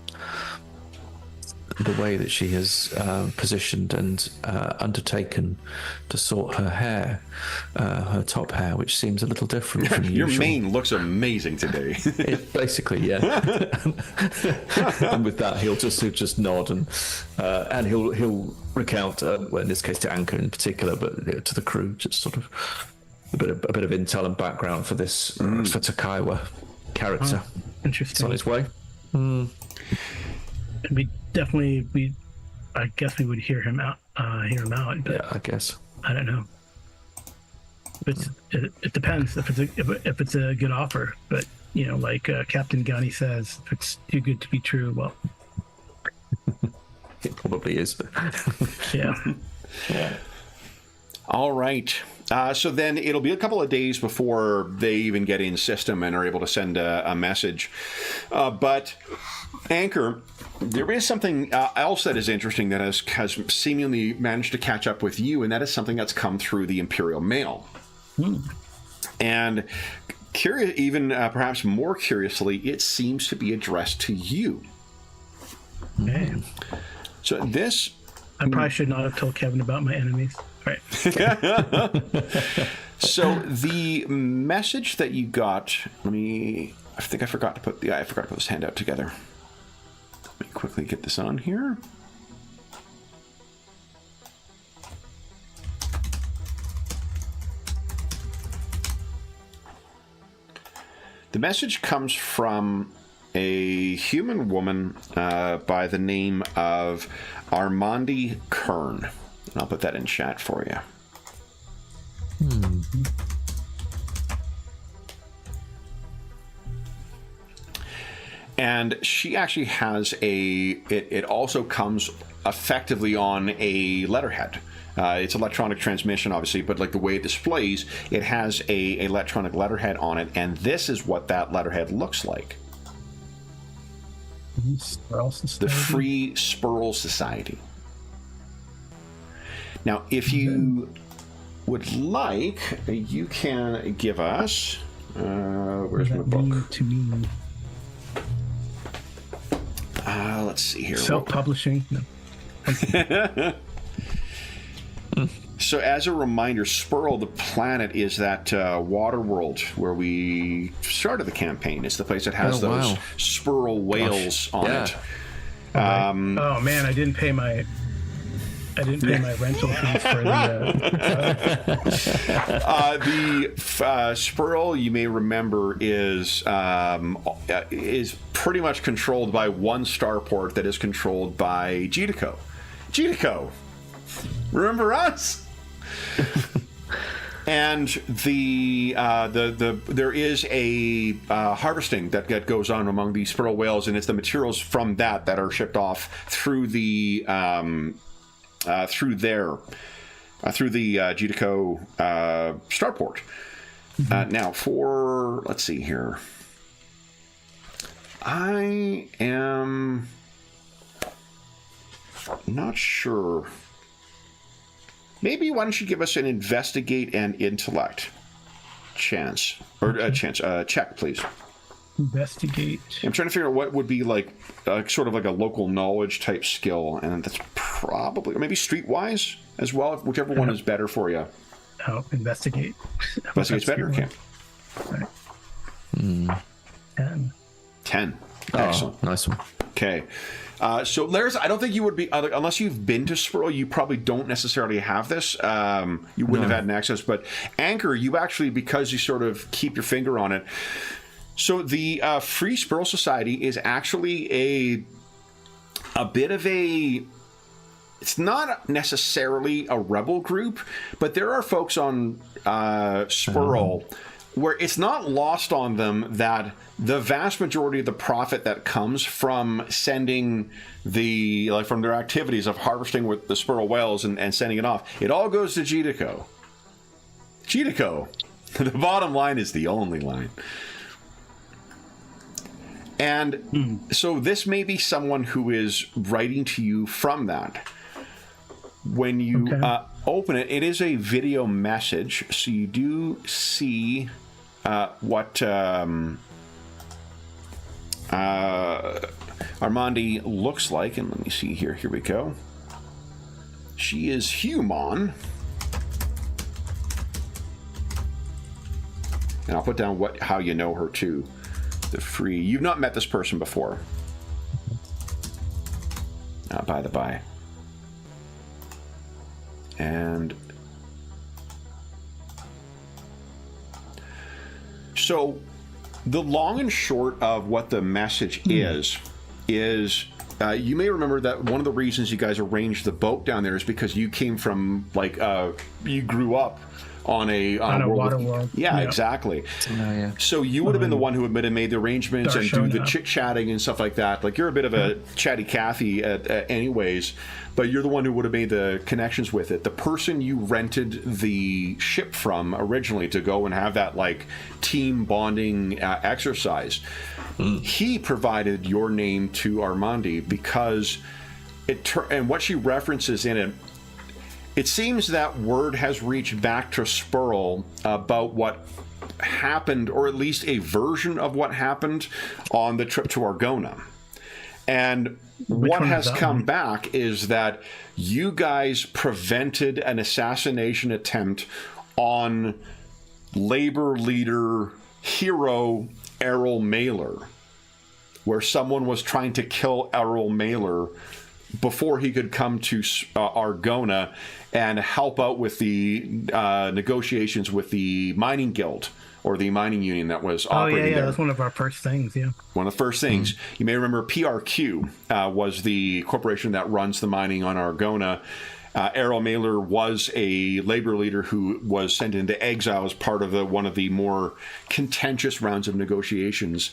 the way that she has positioned and undertaken to sort her hair, her top hair, which seems a little different from Your usual. mane looks amazing today. Basically, yeah. And with that, he'll just nod and he'll recount, well, in this case to Anchor in particular, but to the crew, just sort of a bit of intel and background for this Fatakaiwa character. Oh, interesting. It's on its way. I guess we would hear him out. But Yeah, I guess. I don't know. It depends if it's a good offer. But like Captain Gunny says, if it's too good to be true, well, it probably is. Yeah. Yeah. All right. So then it'll be a couple of days before they even get in system and are able to send a message. But Anchor, there is something else that is interesting that has seemingly managed to catch up with you, and that is something that's come through the Imperial Mail. And curious, even perhaps more curiously, it seems to be addressed to you. Okay. So this... I probably should not have told Kevin about my enemies. Right. So the message that you got, I think I forgot to put this handout together. Let me quickly get this on here. The message comes from a human woman by the name of Armandi Kern. And I'll put that in chat for you. And she actually has it also comes effectively on a letterhead. It's electronic transmission, obviously, but like the way it displays, it has a electronic letterhead on it, and this is what that letterhead looks like. The Free Sperl Society. Now, if you would like, you can give us... where's my book? To me. Let's see here. Self-publishing? No. So as a reminder, Sperl, the planet, is that water world where we started the campaign. It's the place that has those Sperl whales on it. Oh man, I didn't pay my rental fees for the Sperl, you may remember, is pretty much controlled by one starport that is controlled by GeDeCo. GeDeCo, remember us? And there is a harvesting that goes on among these Sperl whales, and it's the materials from that are shipped off through the GeDeCo starport. Now, let's see here. I am not sure. Maybe why don't you give us an investigate and intellect check, please. Investigate. I'm trying to figure out what would be like sort of like a local knowledge type skill, and that's probably, or maybe streetwise as well, whichever one is better for you. Oh, investigate. Investigate's better? Okay. Right. 10. Excellent. Nice one. Okay. So, Laris, I don't think you would be, unless you've been to Sperl, you probably don't necessarily have this. You wouldn't have had an access, but Anchor, you actually, because you sort of keep your finger on it. So the Free Sperl Society is actually a bit of a... It's not necessarily a rebel group, but there are folks on Sperl where it's not lost on them that the vast majority of the profit that comes from sending from their activities of harvesting with the Sperl whales and sending it off, it all goes to GeDeCo. GeDeCo, the bottom line is the only line. And so this may be someone who is writing to you from that. When you open it, it is a video message, so you do see what Armandi looks like. And let me see here. Here we go. She is human. And I'll put down how you know her too. The Free. You've not met this person before. By the by. And so the long and short of what the message is you may remember that one of the reasons you guys arranged the boat down there is because you came from you grew up on a water world. Yeah, exactly. So you would have been the one who would have made the arrangements and do the chit-chatting and stuff like that. Like, you're a bit of a chatty Cathy anyways, but you're the one who would have made the connections with it. The person you rented the ship from originally to go and have that team bonding exercise, he provided your name to Armandi because and what she references in it, it seems that word has reached back to Sperl about what happened, or at least a version of what happened on the trip to Argona. And what has come back is that you guys prevented an assassination attempt on labor leader hero Errol Mailer, where someone was trying to kill Errol Mailer before he could come to Argona and help out with the negotiations with the mining guild or the mining union that was operating there. That's one of our first things, One of the first things. You may remember PRQ was the corporation that runs the mining on Argona. Errol Mailer was a labor leader who was sent into exile as part of one of the more contentious rounds of negotiations.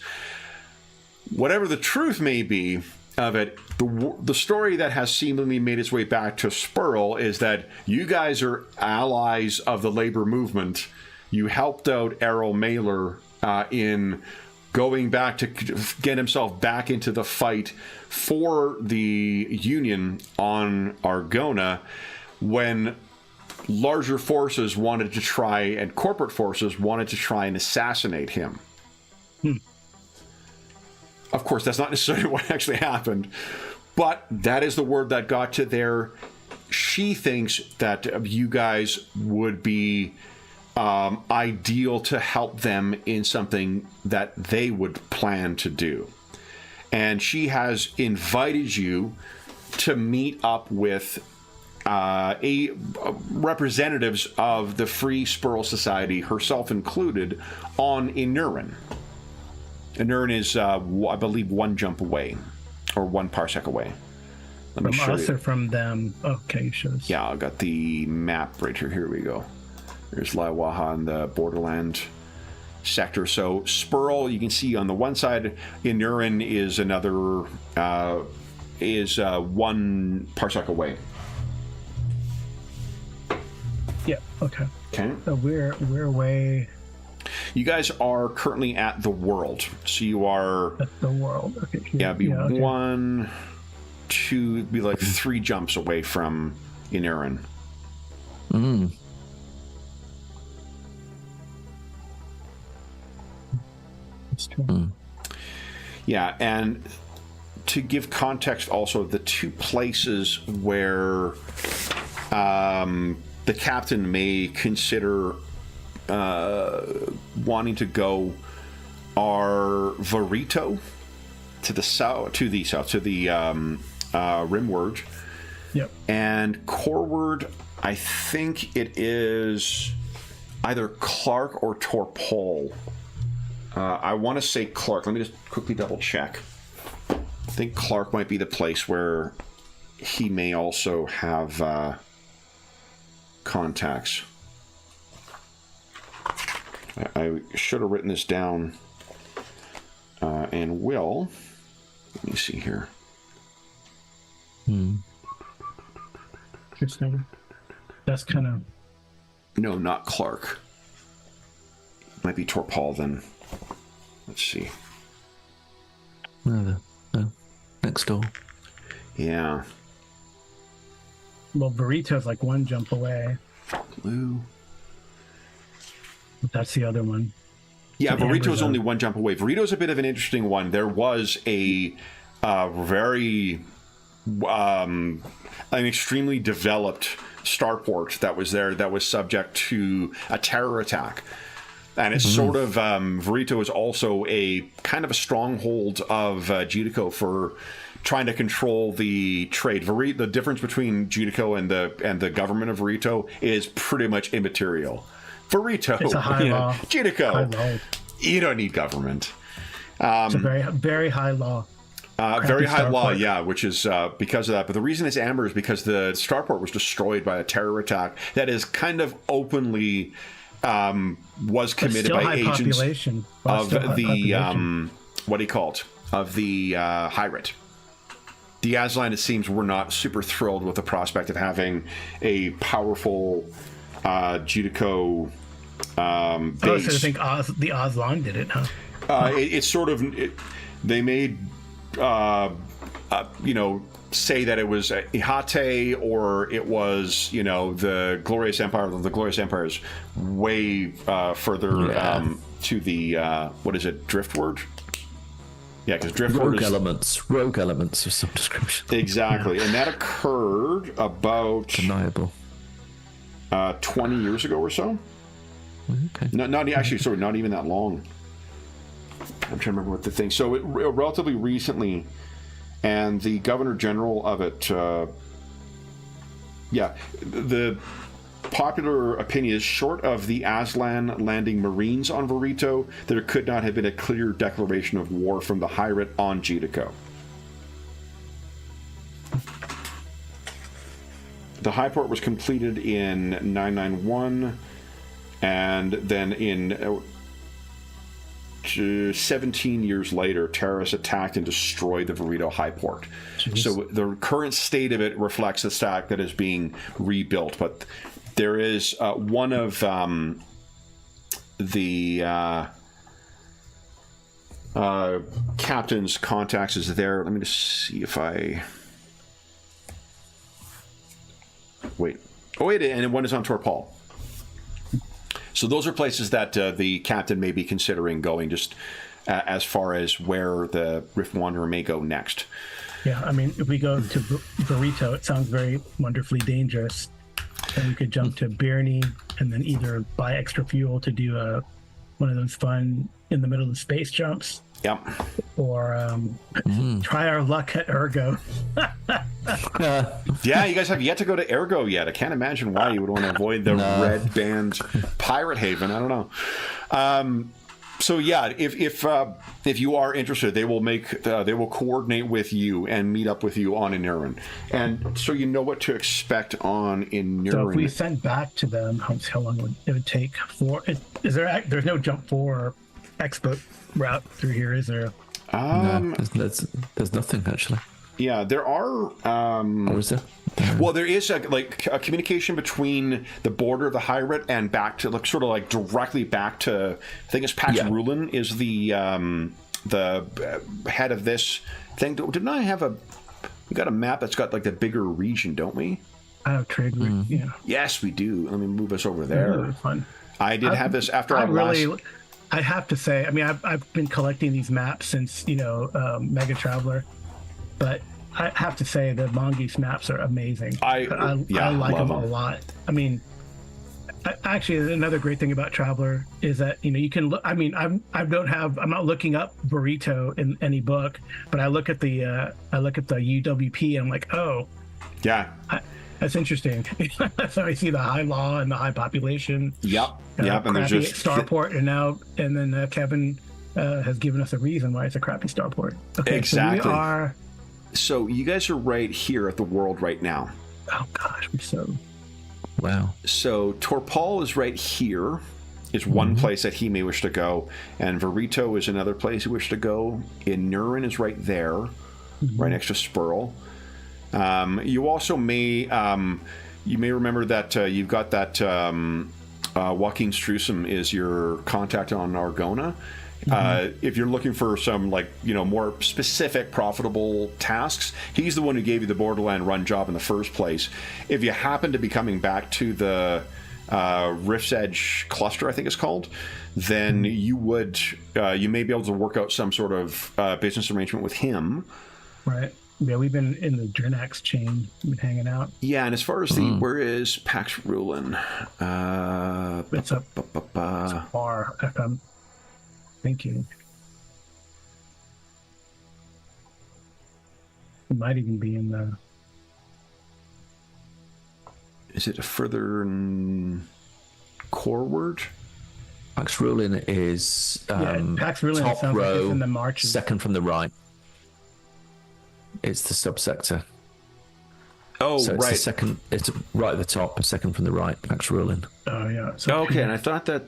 whatever the truth may be of it, the story that has seemingly made its way back to Spurl is that you guys are allies of the labor movement. You helped out Errol Mailer in going back to get himself back into the fight for the Union on Argona when larger forces wanted to try, and corporate forces wanted to try and assassinate him. Of course, that's not necessarily what actually happened, but that is the word that got to there. She thinks that you guys would be ideal to help them in something that they would plan to do. And she has invited you to meet up with representatives of the Free Spurl Society, herself included, on Inurin. Inurin is, I believe, 1 jump away, or 1 parsec away. From us or from them? Okay, you showed us. Yeah, I got the map right here. Here we go. There's Laiwaha in the Borderland sector. So Spurl, you can see on the one side, Inurin is another, 1 parsec away. Yeah, okay. Okay. So we're away. You guys are currently at the World. So you are... At the World, okay. Yeah, be okay. 1, 2, be like 3 jumps away from Inurin. That's true. Yeah, and to give context also, the 2 places where the captain may consider wanting to go are Varito to the rimward. Yep. And Corward, I think it is either Clark or Torpol. I want to say Clark. Let me just quickly double check. I think Clark might be the place where he may also have contacts. I should have written this down and will. Let me see here. Interesting. That's kind of... No, not Clark. Might be Torpal then. Let's see. No, next door. Yeah. Well, Burrito's like 1 jump away. Blue. That's the other one. Yeah, So Burrito's only 1 jump away. Burrito's a bit of an interesting one. There was a very... an extremely developed starport that was there that was subject to a terror attack. And it's sort of... Burrito is also a kind of a stronghold of Judico for trying to control the trade. The difference between Judico and the government of Burrito is pretty much immaterial. Burrito, It's a high law. Judico, High law. you don't need government. It's a very, very high law. Very high law, starport. yeah, which is because of that. But the reason it's amber is because the starport was destroyed by a terror attack that is kind of openly was committed by agents of the what do you call it? Of the Hyrate. The Aslan, it seems, were not super thrilled with the prospect of having a powerful Judico base. Oh, so I think the Aslan did it, huh? It's sort of... they made... say that it was Ihate or it was, the Glorious Empire. The Glorious Empire is way further to the, what is it, Driftward? Yeah, because Driftward Rogue elements of some description. Exactly, and that occurred about... Deniable. 20 years ago or so. Okay. Not even that long. I'm trying to remember what the thing... So relatively recently... And the Governor General of it, the popular opinion is, short of the Aslan landing Marines on Burrito, there could not have been a clear declaration of war from the Hyrate on Judico. The Highport was completed in 991, and then in 17 years later, terrorists attacked and destroyed the Verito High Port. Jeez. So the current state of it reflects the stack that is being rebuilt. But there is one of the captain's contacts is there. Let me just see if I... Wait. Oh, wait, and one is on Torpal. So those are places that the captain may be considering going, just as far as where the Rift Wanderer may go next. Yeah, I mean, if we go to Verito, it sounds very wonderfully dangerous. And we could jump to Birney and then either buy extra fuel to do one of those fun in the middle of the space jumps. Yep. Or try our luck at Ergo. Yeah, you guys have yet to go to Ergo yet. I can't imagine why you would want to avoid the red band pirate haven. I don't know. So yeah, if you are interested, they will coordinate with you and meet up with you on Inurin, and so you know what to expect on Inurin. So if we sent back to them, how long would it take? There's no jump 4 expo route through here, is there? No, there's nothing actually. Yeah, there are. Or is there? Well, there is a communication between the border of the Hyrite and back to directly back to. I think it's Pax Rulin is the head of this thing. Didn't I have we got a map that's got like the bigger region, don't we? Oh, trade route. Yeah. Yes, we do. Let me move us over there. Really fun. I did have this after I have to say, I mean, I've been collecting these maps since, Mega Traveler, but I have to say the Mongoose maps are amazing. I like them a lot. I mean, actually, another great thing about Traveler is that, you can look, I mean, I'm not looking up Burrito in any book, but I look at the UWP and I'm like, oh. Yeah. That's interesting. So I see the high law and the high population. Yep. And there's just starport, and then Kevin has given us a reason why it's a crappy starport. Okay, exactly. So So you guys are right here at the world right now. Oh gosh, wow. So Torpal is right here. Is one place that he may wish to go, and Verito is another place he wishes to go. Inurin is right there, right next to Spurl. You also may remember that you've got that Joaquin Strusum is your contact on Argona. If you're looking for some more specific profitable tasks, he's the one who gave you the Borderland Run job in the first place. If you happen to be coming back to the Rift's Edge cluster, I think it's called, then you may be able to work out some sort of business arrangement with him. Right. Yeah, we've been in the Drinax chain. We've been hanging out. Yeah, and as far as where is Pax Rulin? It's up far, if I'm thinking. It might even be in the... Is it a further coreward? Pax Rulin is Pax Rulin top sounds row, like it's in the marches. second from the right. It's the subsector. Oh, so it's right. It's right at the top, second from the right, Pax Rulin. Oh, yeah. Okay, and I thought that...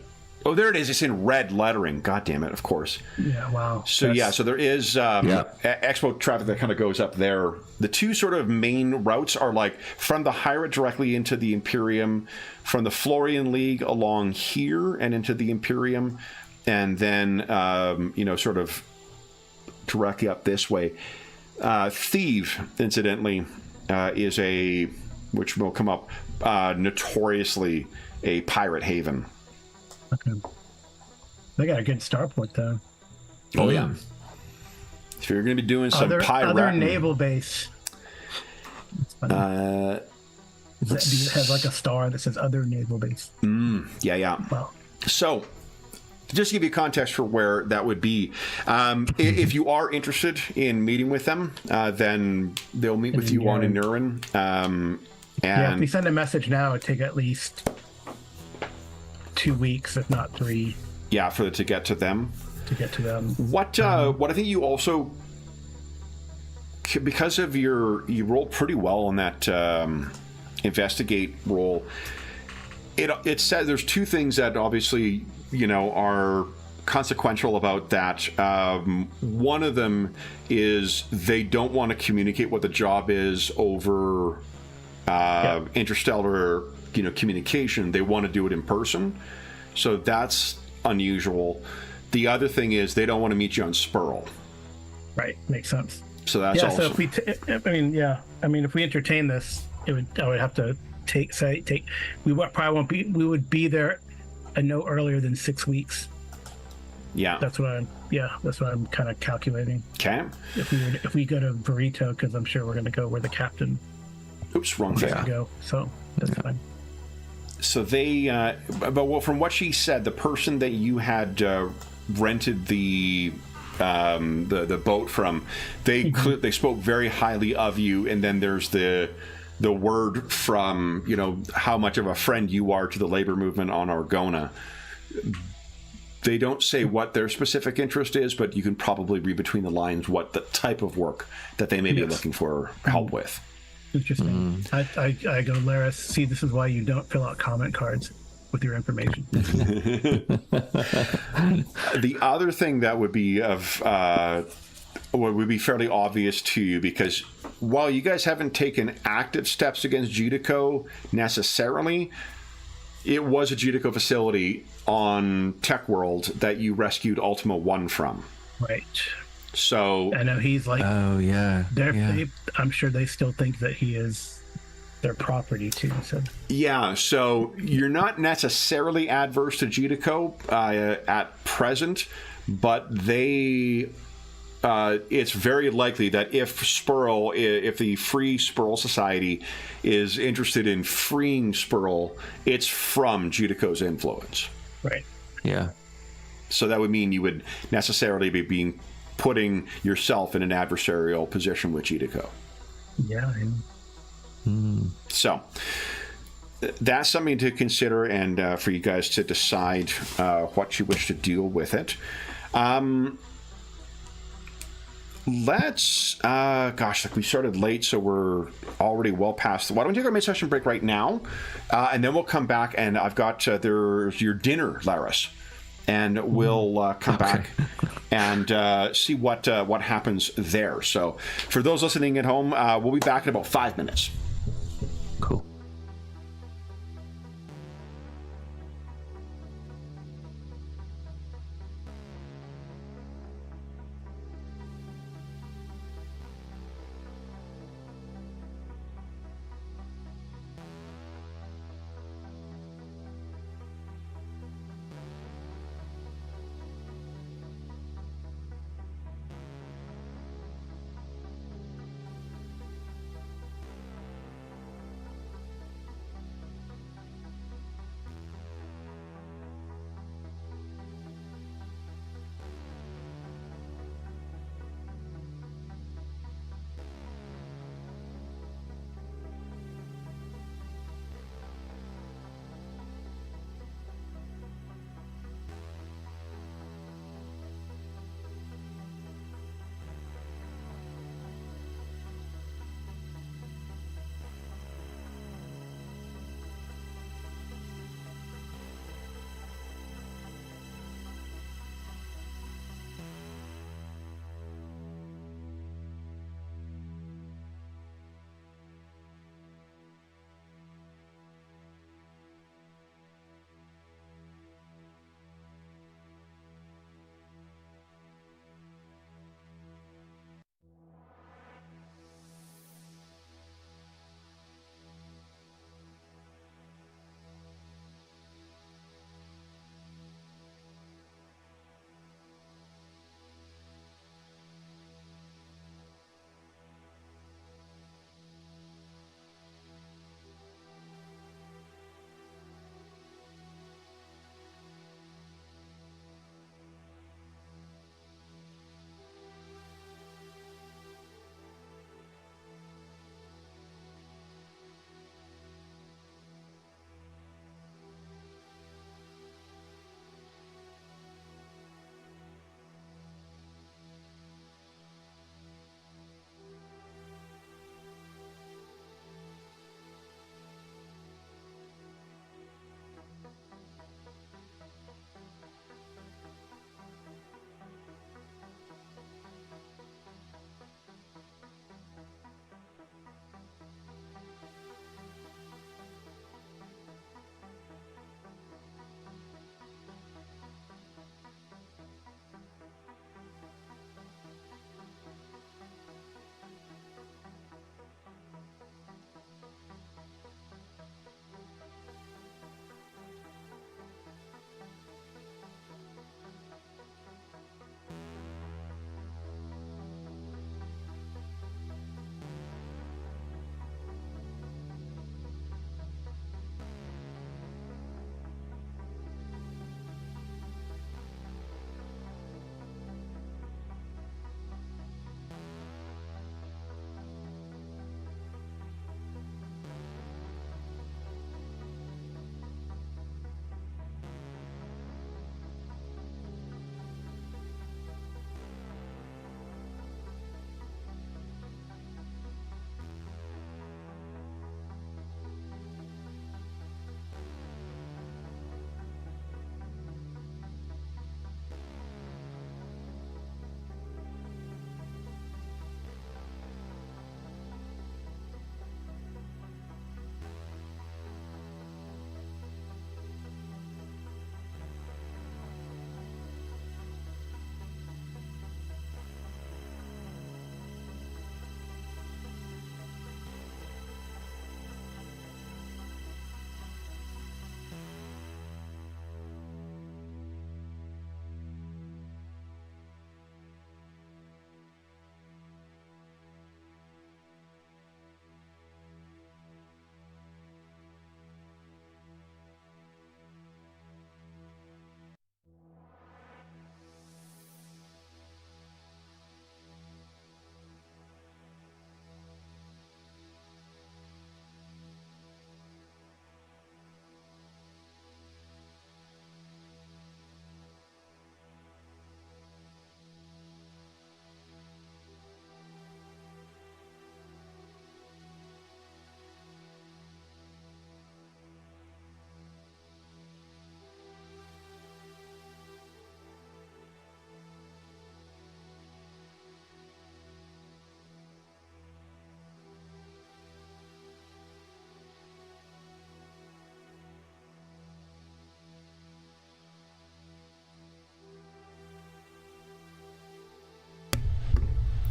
Oh, there it is. It's in red lettering. God damn it, of course. Yeah, wow. So, so there is expo traffic that kind of goes up there. The two sort of main routes are from the Hyrite directly into the Imperium, from the Florian League along here and into the Imperium, and then, sort of directly up this way. Thieves, incidentally, is which will come up, notoriously a pirate haven. Okay. They got a good starport, though. Oh, yeah. If you're going to be doing some pirate... Other naval base. It has a star that says other naval base. Yeah. Wow. So... Just to give you context for where that would be, if you are interested in meeting with them, then they'll meet with you on Inurin. And if we send a message now, it'd take at least 2 weeks, if not 3. Yeah, to get to them. What I think you also, because of you rolled pretty well on that investigate roll. It says there's two things that obviously are consequential about that. One of them is they don't want to communicate what the job is over interstellar, communication. They want to do it in person. So that's unusual. The other thing is they don't want to meet you on Spurl. Right, makes sense. So that's also. So if we, if we entertain this, I would have to we probably won't be. We would be there no earlier than 6 weeks. Yeah, that's what I'm kind of calculating. Okay. If we go to Burrito, because I'm sure we're going to go where the captain. Oops, wrong thing. Go. So that's fine. So they, but from what she said, the person that you had rented the boat from, they spoke very highly of you, and then there's the word from how much of a friend you are to the labor movement on Argona. They don't say what their specific interest is, but you can probably read between the lines what the type of work that they may be looking for help with. Interesting. I go, Laris, see, this is why you don't fill out comment cards with your information. The other thing that would be would be fairly obvious to you, because while you guys haven't taken active steps against Judico necessarily, it was a Judico facility on Tech World that you rescued Ultima 1 from. Right. So I know he's like, oh yeah, I'm sure they still think that he is their property too. So yeah, so you're not necessarily adverse to Judico at present, but they. It's very likely that if the Free Spurl Society is interested in freeing Spurl, it's from Judico's influence. Right. Yeah. So that would mean you would necessarily be putting yourself in an adversarial position with Judico. Yeah. So that's something to consider, and for you guys to decide what you wish to deal with it. Let's we started late, so we're already well past. Why don't we take our mid-session break right now, and then we'll come back, and I've got there's your dinner, Laris, and we'll come back and see what happens there. So for those listening at home, we'll be back in about 5 minutes. Cool.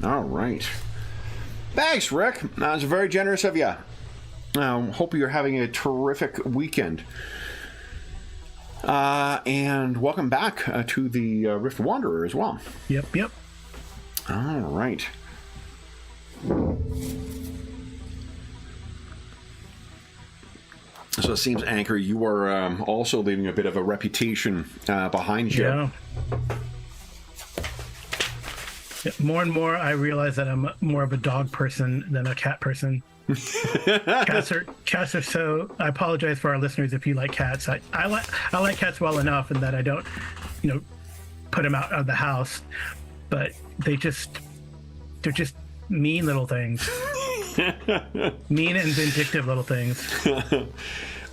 All right. Thanks, Rick. That was very generous of you. Hope you're having a terrific weekend. And welcome back to the Rift Wanderer as well. Yep. All right. So it seems, Anchor, you are also leaving a bit of a reputation behind you. Yeah. More and more, I realize that I'm more of a dog person than a cat person. Cats are so. I apologize for our listeners if you like cats. I like cats well enough, and that I don't, put them out of the house. But they're just mean little things. Mean and vindictive little things.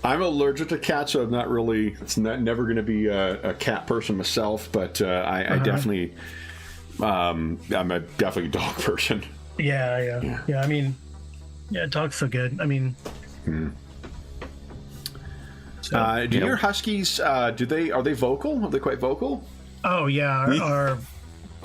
I'm allergic to cats, so I'm not really. Never going to be a cat person myself, but I definitely. I'm definitely a dog person. Yeah. I mean, dogs so good. I mean, do your huskies? Are they vocal? Are they quite vocal? Oh yeah.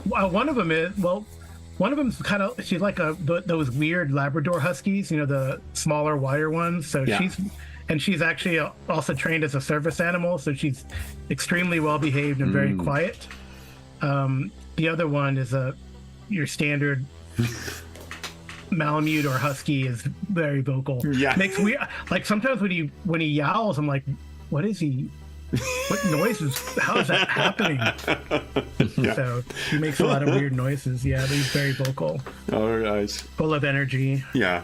One of them is One of them's kind of, she's like those weird Labrador huskies, the smaller, wider ones. So she's actually also trained as a service animal. So she's extremely well behaved and very quiet. The other one is your standard Malamute or husky, is very vocal. Yeah, makes weird. Like sometimes when he yowls, I'm like, what is he? What noises? How is that happening? Yeah. So he makes a lot of weird noises. Yeah, but he's very vocal. Oh, nice. Full of energy. Yeah.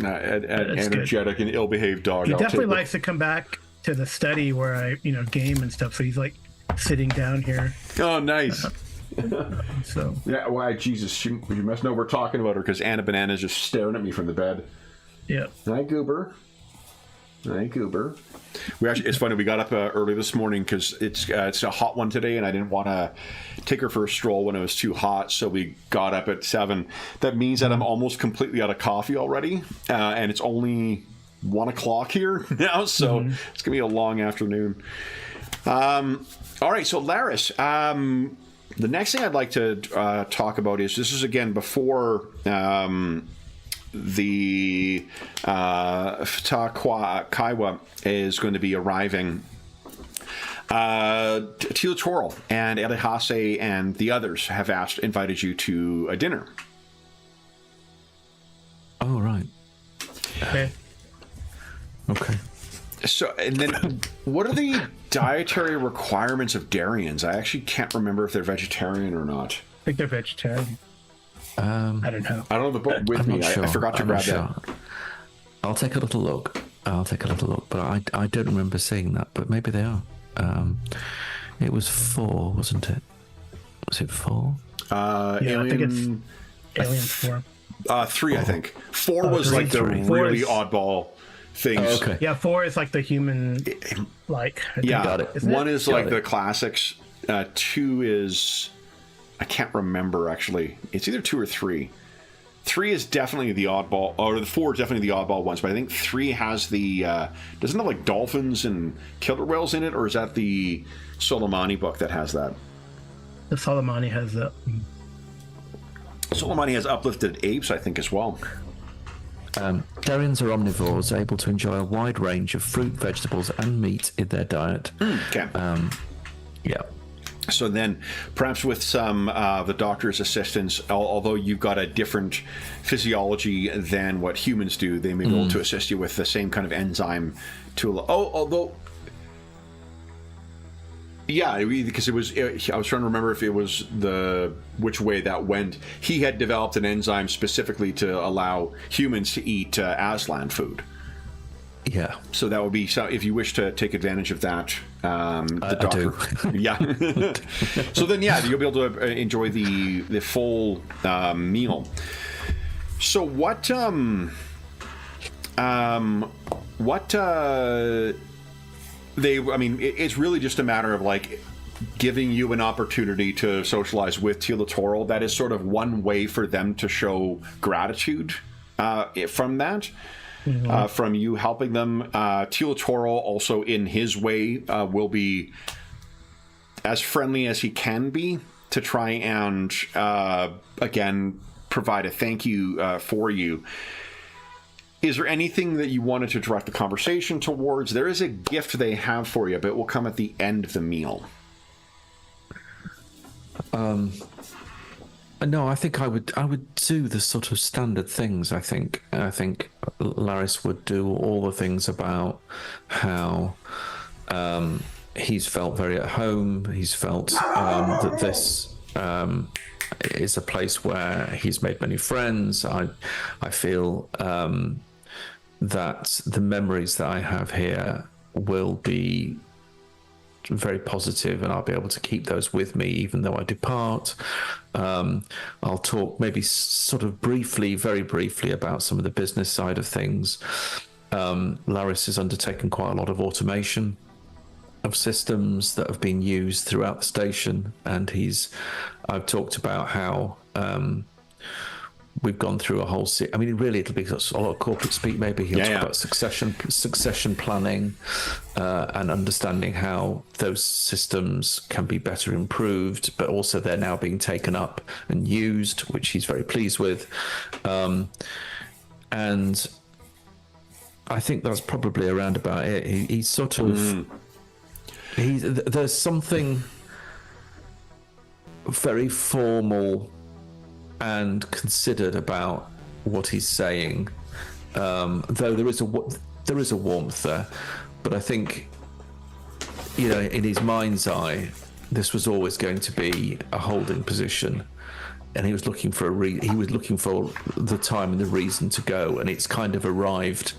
Energetic and ill-behaved dog. He definitely likes to come back to the study where I, game and stuff. So he's like sitting down here. Oh, nice. So yeah, why Jesus, you must know we're talking about her because Anna Banana's just staring at me from the bed. Yeah. Hi, Goober. It's funny. We got up early this morning because it's a hot one today, and I didn't want to take her for a stroll when it was too hot. So we got up at 7. That means that I'm almost completely out of coffee already, and it's only 1 o'clock here now. So it's gonna be a long afternoon. All right, so Laris, the next thing I'd like to talk about is this is again before. The Kaiwa is going to be arriving. Tila Toril and Elihase and the others have invited you to a dinner. Oh, right. Okay. So, and then what are the dietary requirements of Darians? I actually can't remember if they're vegetarian or not. I think they're vegetarian. I don't know. I don't have the book with me. Sure. I forgot to grab that. I'll take a little look. But I don't remember seeing that. But maybe they are. It was 4, wasn't it? Was it 4? I think it's Alien 4. 3, I think. 4 was like the really oddball things. Oh, okay. Yeah, 4 is like the human, Yeah, got it. 1 is like the classics. 2 is... I can't remember, actually. It's either 2 or 3. 3 is definitely the oddball, or the 4 is definitely the oddball ones, but I think 3 has the... doesn't it have, like, dolphins and killer whales in it, or is that the Soleimani book that has that? The Soleimani has that. Soleimani has uplifted apes, I think, as well. Darians are omnivores, able to enjoy a wide range of fruit, vegetables, and meat in their diet. Okay. Yeah. So then, perhaps with some the doctor's assistance, although you've got a different physiology than what humans do, they may be able to assist you with the same kind of enzyme tool. Because it was. I was trying to remember if it was which way that went. He had developed an enzyme specifically to allow humans to eat Aslan food. Yeah. So that would be if you wish to take advantage of that. The doctor. I do. Yeah. So then, you'll be able to enjoy the full meal. So it's really just a matter of like giving you an opportunity to socialize with Tila Toril. That is sort of one way for them to show gratitude from that. From you helping them. Tila Toril also in his way will be as friendly as he can be to try and, again, provide a thank you for you. Is there anything that you wanted to direct the conversation towards? There is a gift they have for you, but it will come at the end of the meal. No, I think I would do the sort of standard things. I think Laris would do all the things about how he's felt very at home. He's felt that this is a place where he's made many friends. I feel that the memories that I have here will be very positive, and I'll be able to keep those with me even though I depart. I'll talk maybe sort of briefly, very briefly, about some of the business side of things. Laris has undertaken quite a lot of automation of systems that have been used throughout the station, and I've talked about how we've gone through a whole I mean, really, it'll be a lot of corporate speak. Maybe he'll talk about succession planning and understanding how those systems can be better improved, but also they're now being taken up and used, which he's very pleased with. And I think that's probably around about it. He's sort of there's something very formal and considered about what he's saying, though there is a warmth there. But I think, in his mind's eye, this was always going to be a holding position, and he was looking for the time and the reason to go, and it's kind of arrived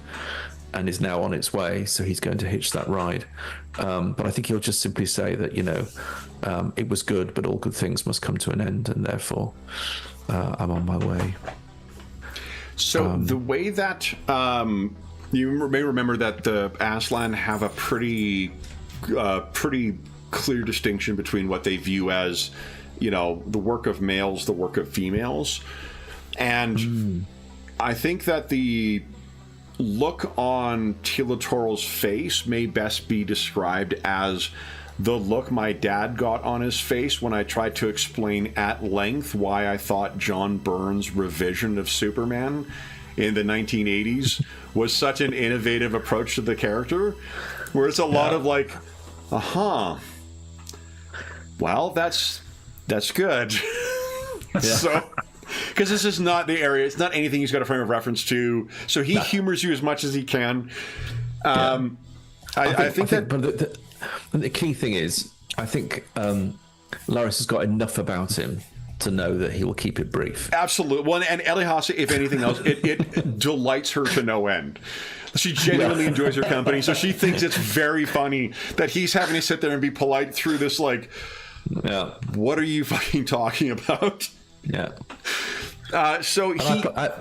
and is now on its way. So he's going to hitch that ride. But I think he'll just simply say that it was good, but all good things must come to an end, and therefore I'm on my way. So the way that you may remember that the Aslan have a pretty clear distinction between what they view as, the work of males, the work of females. And I think that the look on Tila Toro's face may best be described as the look my dad got on his face when I tried to explain at length why I thought John Byrne's revision of Superman in the 1980s was such an innovative approach to the character, where it's a lot of like, well, that's good. So, because this is not the area, it's not anything he's got a frame of reference to, so he humors you as much as he can. I think that... But the key thing is, I think Laris has got enough about him to know that he will keep it brief. Absolutely. Well, and Elihasa, if anything else, it delights her to no end. She genuinely enjoys her company, so she thinks it's very funny that he's having to sit there and be polite through this, like, what are you fucking talking about? So he... but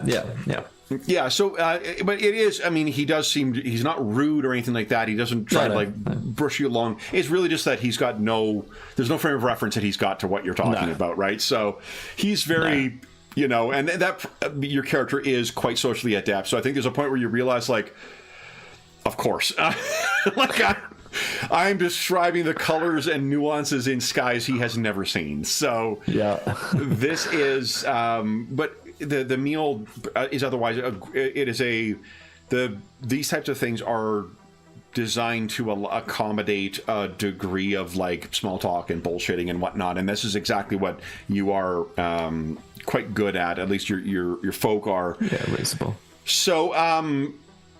it is, I mean, he does seem, he's not rude or anything like that. He doesn't try to brush you along. It's really just that he's got there's no frame of reference that he's got to what you're talking about, right? So he's very, and that your character is quite socially adept. So I think there's a point where you realize, like, of course, I'm describing the colors and nuances in skies he has never seen. So this is, but the meal is otherwise, it is these types of things are designed to accommodate a degree of like small talk and bullshitting and whatnot. And this is exactly what you are quite good at least your folk are. Reasonable. So,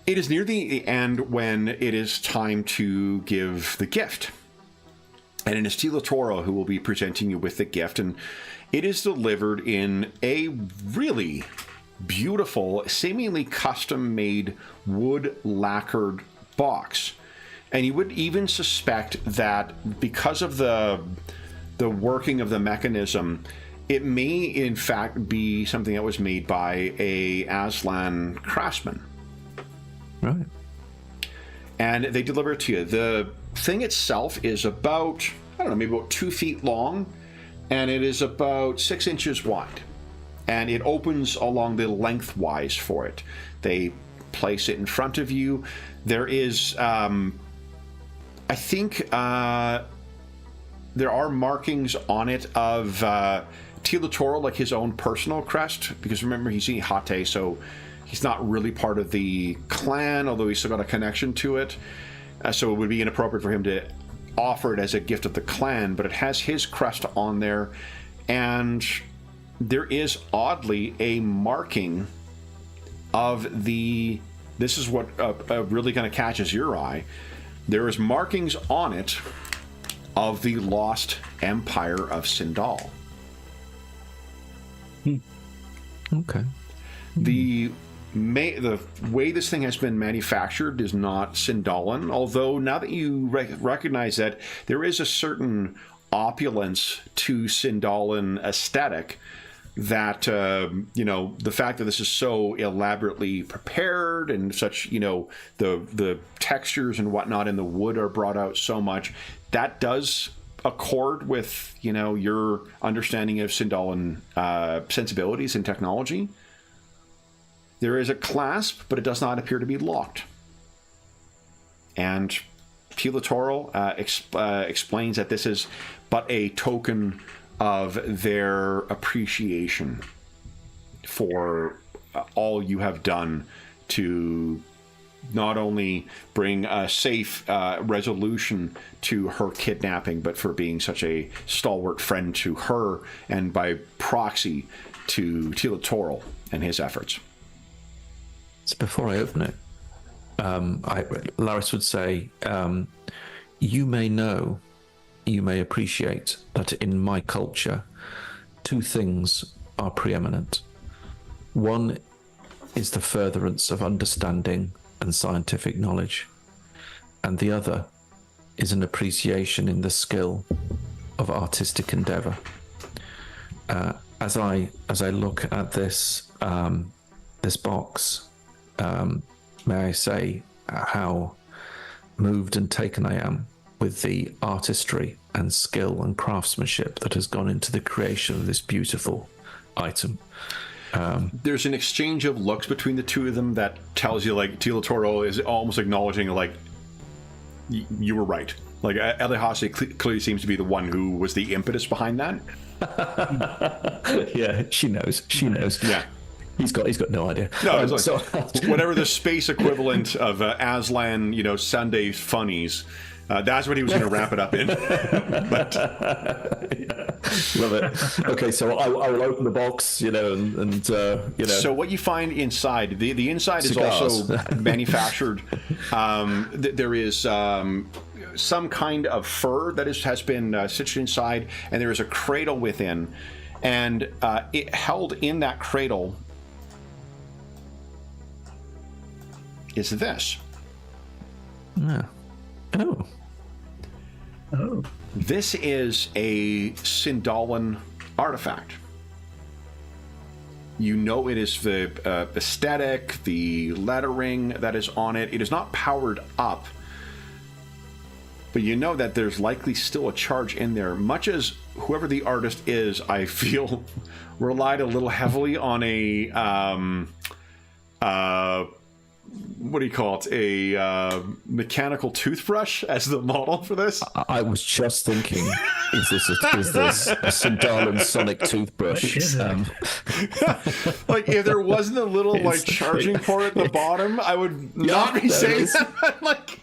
it is near the end when it is time to give the gift. And it is Tila Toro who will be presenting you with the gift. And it is delivered in a really beautiful, seemingly custom-made wood lacquered box. And you would even suspect that because of the working of the mechanism, it may in fact be something that was made by a Aslan craftsman. Right. And they deliver it to you. The thing itself is about, maybe about 2 feet long, and it is about 6 inches wide. And it opens along the lengthwise for it. They place it in front of you. There is, I think, there are markings on it of Tila Toro, like his own personal crest, because remember, he's Ihate, so he's not really part of the clan, although he's still got a connection to it. So it would be inappropriate for him to offer it as a gift of the clan, but it has his crest on there. And there is, oddly, a marking of the... This is what really kind of catches your eye. There is markings on it of the lost empire of Sindal. Okay. The way this thing has been manufactured is not Sindalan, although now that you recognize that there is a certain opulence to Sindalan aesthetic, that the fact that this is so elaborately prepared and such, the textures and whatnot in the wood are brought out so much, that does accord with your understanding of Sindalan sensibilities and technology. There is a clasp, but it does not appear to be locked. And Tila Toro explains that this is but a token of their appreciation for all you have done to not only bring a safe resolution to her kidnapping, but for being such a stalwart friend to her and by proxy to Tila Toro and his efforts. So before I open it, Laris would say, you may appreciate that in my culture, two things are preeminent. One is the furtherance of understanding and scientific knowledge, and the other is an appreciation in the skill of artistic endeavor. As I look at this this box, may I say how moved and taken I am with the artistry and skill and craftsmanship that has gone into the creation of this beautiful item. There's an exchange of looks between the two of them that tells you, like, Tila Toro is almost acknowledging, like, you were right. Like, Elihase clearly seems to be the one who was the impetus behind that. Yeah, she knows. Yeah. He's got no idea. No, it's like, whatever the space equivalent of Aslan, Sunday funnies, that's what he was going to wrap it up in. But love it. Okay, so I will open the box, and. So what you find inside, the inside Cigars. is also manufactured. There is some kind of fur that has been stitched inside, and there is a cradle within, and it held in that cradle is this. Yeah. Oh. This is a Sindalan artifact. You know it is the aesthetic, the lettering that is on it. It is not powered up, but you know that there's likely still a charge in there. Much as whoever the artist is, I feel, relied a little heavily on a what do you call it? A mechanical toothbrush as the model for this. I was just thinking, is this a Sindalan sonic toothbrush? Like, if there wasn't a little charging port at the bottom, I would not be saying that. Like,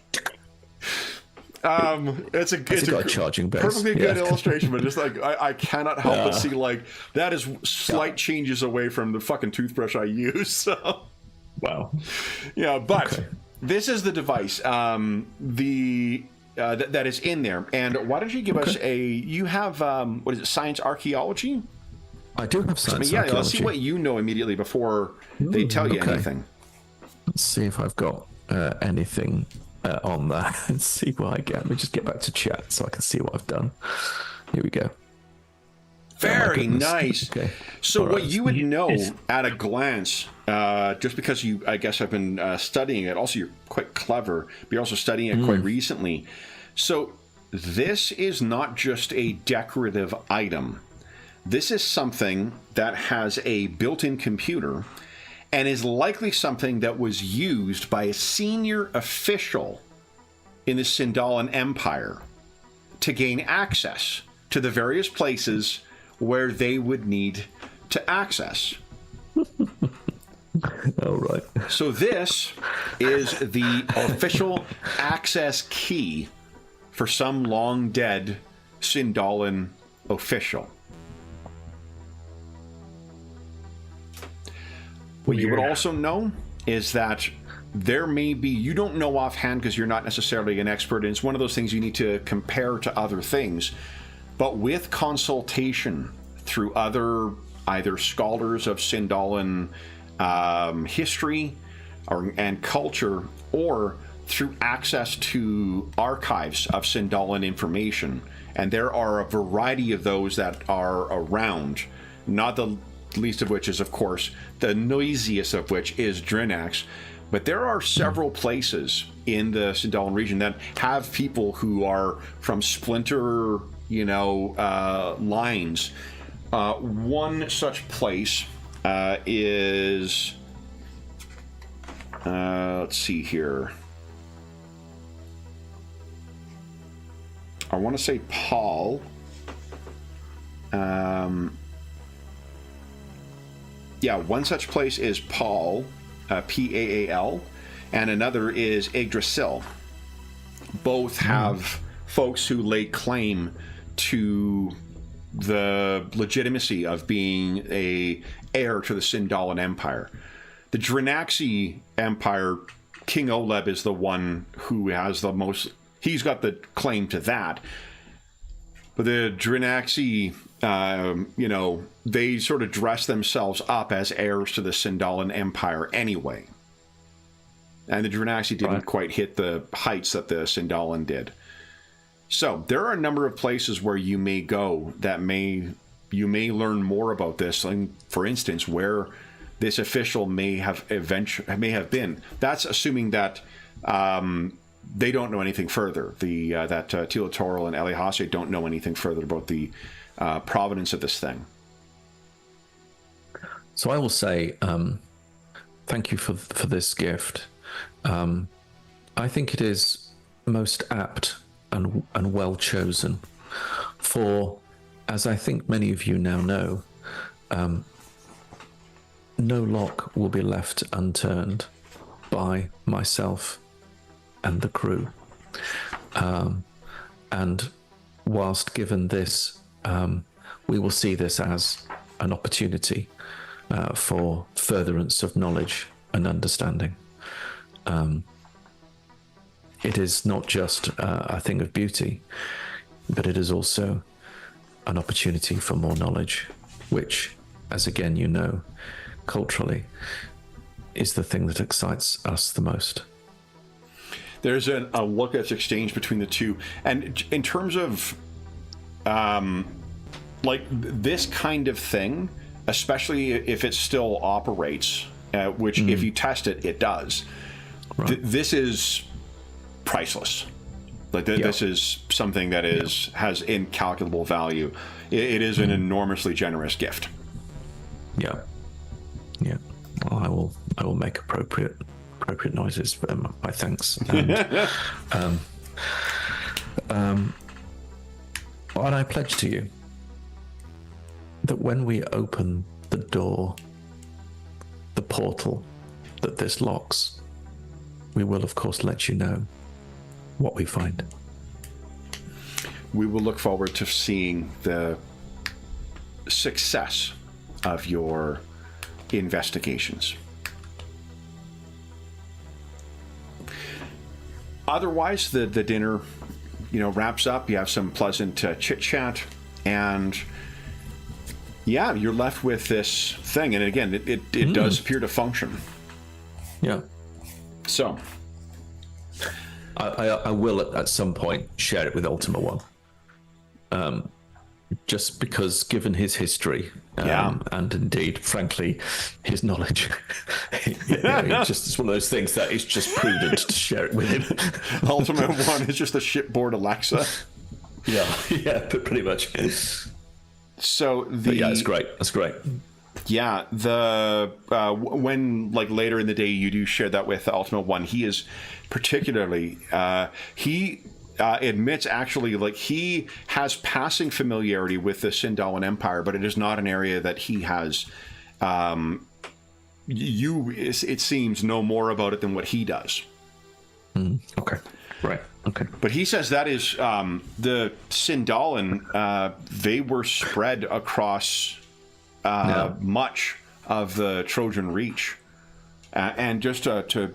it's a charging base. Perfectly good illustration, but just like I cannot help but see, like, that is slight changes away from the fucking toothbrush I use. So. Wow. Yeah, but this is the device that is in there. And why don't you give us you have, what is it, science archaeology? I do have science archaeology. Let's see what you know immediately before they tell you anything. Let's see if I've got anything on that and see what I get. Let me just get back to chat so I can see what I've done. Here we go. Very nice. Okay. So what you would know at a glance, just because you, I guess, have been studying it. Also, you're quite clever, but you're also studying it quite recently. So this is not just a decorative item. This is something that has a built-in computer and is likely something that was used by a senior official in the Sindalan Empire to gain access to the various places where they would need to access. All right. So this is the official access key for some long dead Sindalan official. What you would also know is that there may be, you don't know offhand because you're not necessarily an expert, and it's one of those things you need to compare to other things, but with consultation through other either scholars of Sindalan history and culture, or through access to archives of Sindalan information. And there are a variety of those that are around, not the least of which is, of course, the noisiest of which is Drinax. But there are several places in the Sindalan region that have people who are from splinter, lines. One such place is, let's see here. I want to say Paul. One such place is Paul, Paal, and another is Yggdrasil. Both have folks who lay claim to the legitimacy of being a heir to the Sindalan Empire. The Drinaxi Empire, King Oleb is the one who has the most. He's got the claim to that. But the Drinaxi, they sort of dress themselves up as heirs to the Sindalan Empire anyway. And the Drinaxi didn't quite hit the heights that the Sindalan did. So there are a number of places where you may go that you may learn more about this. And for instance, where this official may have been. That's assuming that they don't know anything further. That Tila Toril and Elihase don't know anything further about the provenance of this thing. So I will say, thank you for this gift. I think it is most apt and well chosen, for, as I think many of you now know, no lock will be left unturned by myself and the crew. And whilst given this, we will see this as an opportunity for furtherance of knowledge and understanding. It is not just a thing of beauty, but it is also an opportunity for more knowledge, which, as again you know, culturally, is the thing that excites us the most. There's a look that's exchanged between the two. And in terms of this kind of thing, especially if it still operates, which if you test it, it does. Right. This is priceless. This is something that has incalculable value. It is an enormously generous gift. Yeah. Well, I will make appropriate noises for my thanks. And, and I pledge to you that when we open the door, the portal that this locks, we will of course let you know what we find. We will look forward to seeing the success of your investigations. Otherwise, the dinner, wraps up. You have some pleasant chit chat, and you're left with this thing. And again, it does appear to function. Yeah. So, I will at some point share it with Ultima One. Just because, given his history, and indeed, frankly, his knowledge, it's one of those things that it's just prudent to share it with him. Ultima One is just a shipboard Alexa. Yeah, pretty much. So it's great. That's great. Yeah, when later in the day you do share that with Ultima One, he is particularly he admits actually, like, he has passing familiarity with the Sindalan Empire, but it is not an area that he has. It seems, know more about it than what he does. Okay. Right. Okay. But he says that is the Sindalan. They were spread across much of the Trojan Reach, and just to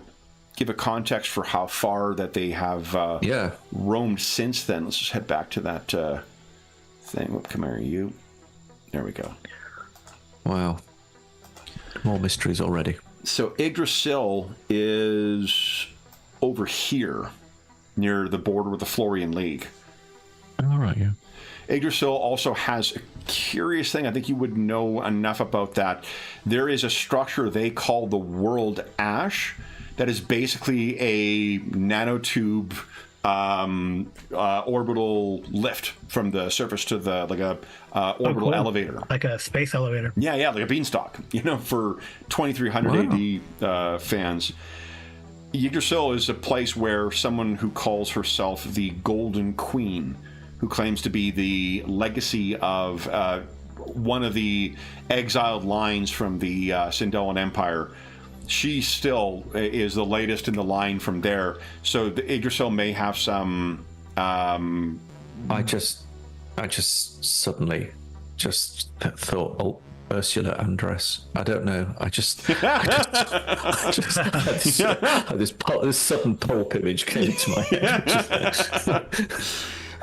give a context for how far that they have roamed since then. Let's just head back to that thing. Come here, you. There we go. Wow. More mysteries already. So Yggdrasil is over here, near the border with the Florian League. All right, yeah. Yggdrasil also has a curious thing. I think you would know enough about that. There is a structure they call the World Ash that is basically a nanotube orbital lift from the surface to the, like a orbital elevator. Like a space elevator. Yeah, like a beanstalk, for 2300 AD fans. Yggdrasil is a place where someone who calls herself the Golden Queen, who claims to be the legacy of one of the exiled lines from the Sindalan Empire, she still is the latest in the line from there. So the Yggdrasil may have some. I just suddenly thought, oh, Ursula Andress. I don't know. I just had this sudden pulp image came to my head.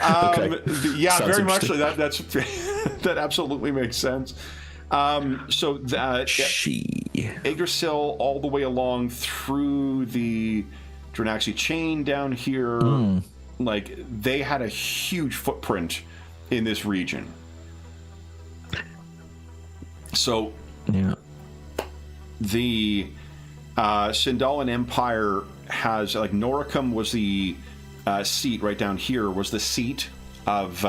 Okay. Yeah, Sounds very much so. That absolutely makes sense. So Yggdrasil all the way along through the Drinaxi chain down here, like they had a huge footprint in this region. So the Sindalan Empire has, like, Noricum was the seat right down here, was the seat of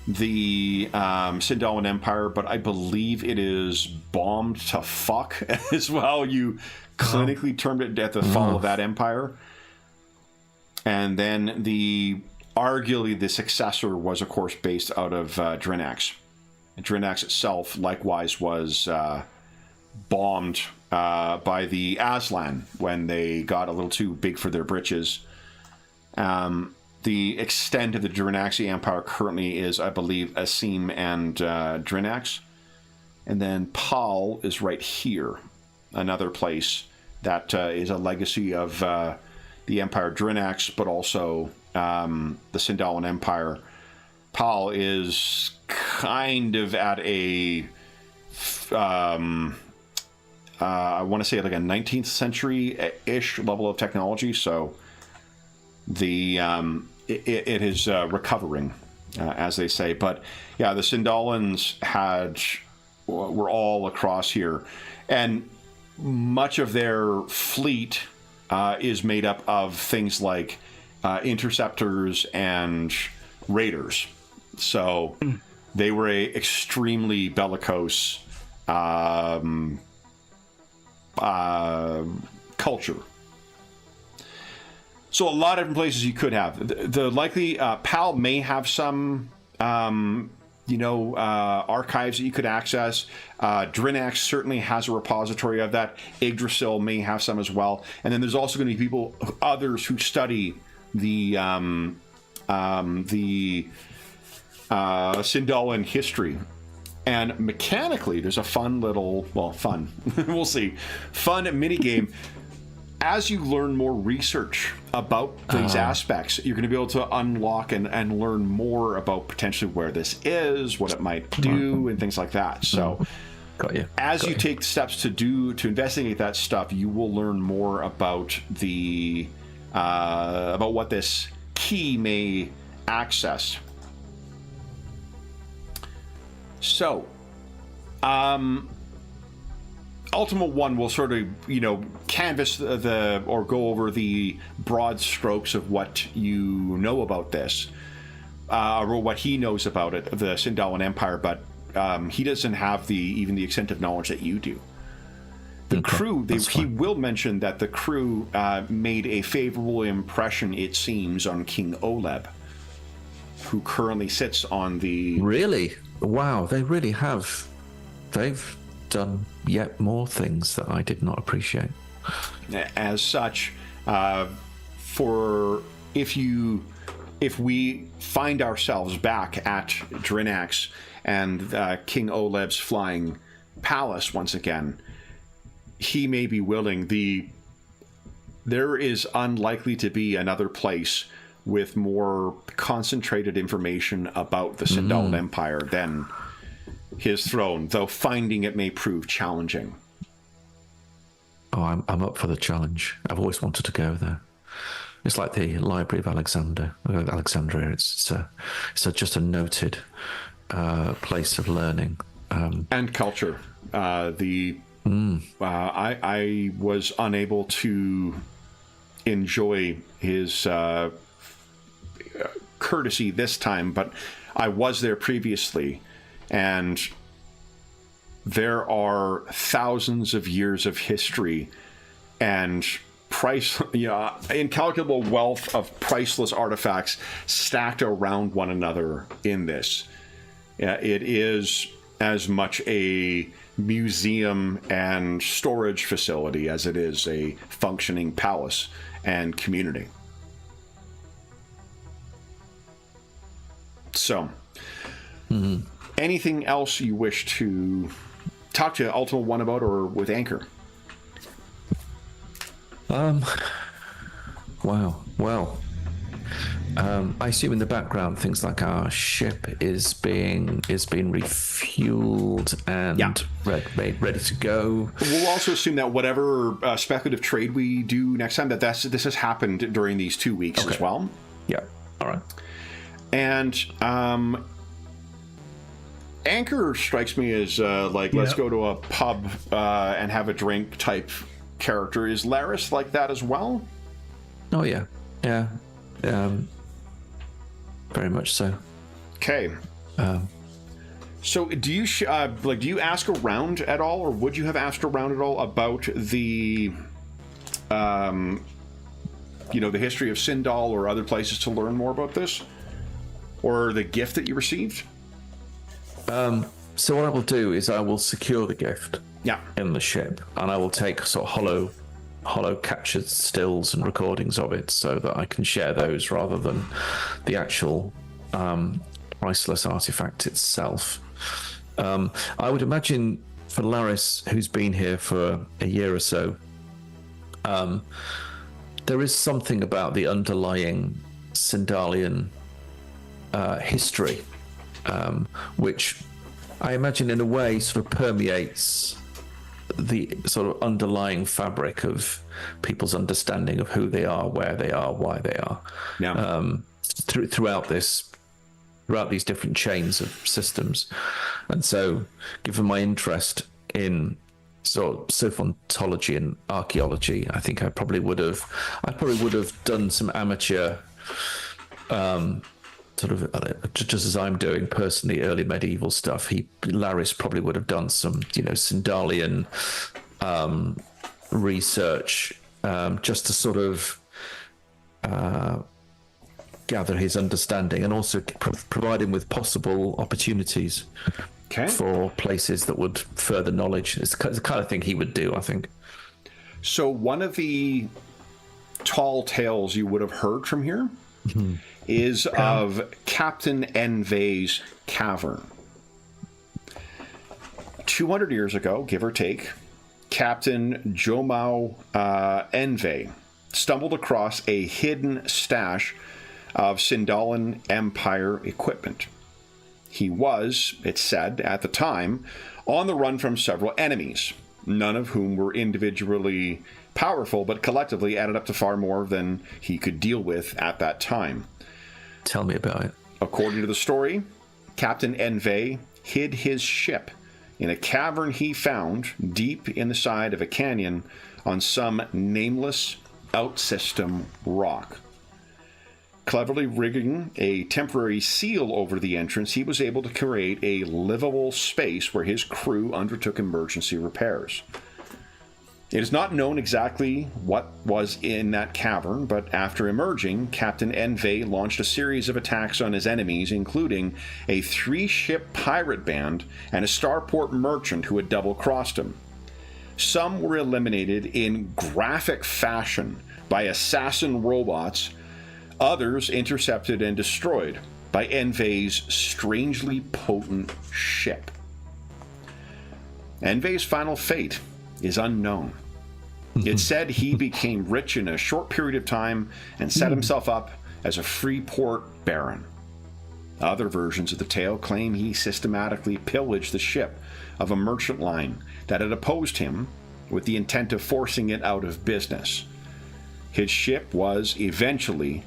the Sindalan Empire, but I believe it is bombed to fuck as well. You clinically termed it at the fall of that empire. And then arguably the successor was, of course, based out of Drinax. Drinax itself likewise was bombed by the Aslan when they got a little too big for their britches. The extent of the Drinaxi Empire currently is, I believe, Asim and Drinax. And then Pal is right here, another place that is a legacy of the Empire Drinax, but also the Sindalan Empire. Pal is kind of at a, I want to say like a 19th century-ish level of technology, so it is recovering, as they say. But yeah, the Sindalans were all across here, and much of their fleet is made up of things like interceptors and raiders. So they were a extremely bellicose culture. So a lot of different places you could have. The likely PAL may have some archives that you could access. Drinax certainly has a repository of that. Yggdrasil may have some as well. And then there's also going to be others who study the Sindalan history. And mechanically, there's a fun we'll see, fun mini game. As you learn more research about these aspects, you're going to be able to unlock and learn more about potentially where this is, what it might do, and things like that. So, as you take steps to investigate that stuff, you will learn more about about what this key may access. So, Ultima 1 will sort of, canvas or go over the broad strokes of what you know about this, or what he knows about it, the Sindalan Empire, but he doesn't have even the extent of knowledge that you do. The crew, he will mention that the crew made a favorable impression, it seems, on King Oleb, who currently sits on the... Really? Wow, they really have. They've done yet more things that I did not appreciate. As such, if we find ourselves back at Drinax and King Oleb's flying palace once again, he may be willing. There is unlikely to be another place with more concentrated information about the Sindalan Empire than his throne, though finding it may prove challenging. Oh, I'm up for the challenge. I've always wanted to go there. It's like the Library of Alexandria. It's just a noted place of learning and culture. I was unable to enjoy his courtesy this time, but I was there previously, and there are thousands of years of history and incalculable wealth of priceless artifacts stacked around one another in this. It is as much a museum and storage facility as it is a functioning palace and community. So, anything else you wish to talk to Ultima One about, or with Anchor? Wow. Well, I assume in the background things like our ship is being refueled and made ready to go. We'll also assume that whatever speculative trade we do next time, this has happened during these 2 weeks as well. Yeah. All right. And Anchor strikes me as let's go to a pub and have a drink type character. Is Laris like that as well? Oh yeah. Very much so. Okay. So do you do you ask around at all, or would you have asked around at all about the the history of Sindal or other places to learn more about this, or the gift that you received? So what I will do is I will secure the gift in the ship, and I will take sort of hollow captured stills and recordings of it so that I can share those rather than the actual priceless artifact itself. I would imagine for Laris, who's been here for a year or so, there is something about the underlying Sindalian history, which I imagine in a way sort of permeates the sort of underlying fabric of people's understanding of who they are, where they are, why they are. Throughout these different chains of systems. And so, given my interest in sort of sophontology and archaeology, I think I probably would have done some amateur sort of just as I'm doing personally early medieval stuff. Laris probably would have done some Sindalian research just to sort of gather his understanding and also provide him with possible opportunities for places that would further knowledge. It's the kind of thing he would do, I think. So one of the tall tales you would have heard from here is of Captain Envey's cavern. 200 years ago, give or take, Captain Jomao Envey stumbled across a hidden stash of Sindalan Empire equipment. He was, it said, at the time, on the run from several enemies, none of whom were individually powerful, but collectively added up to far more than he could deal with at that time. Tell me about it. According to the story, Captain Envey hid his ship in a cavern he found deep in the side of a canyon on some nameless outsystem rock. Cleverly rigging a temporary seal over the entrance, he was able to create a livable space where his crew undertook emergency repairs. It is not known exactly what was in that cavern, but after emerging, Captain Envy launched a series of attacks on his enemies, including a 3-ship pirate band and a starport merchant who had double-crossed him. Some were eliminated in graphic fashion by assassin robots, others intercepted and destroyed by Envy's strangely potent ship. Envy's final fate is unknown. It's said he became rich in a short period of time and set himself up as a free port baron. Other versions of the tale claim he systematically pillaged the ship of a merchant line that had opposed him with the intent of forcing it out of business. His ship was eventually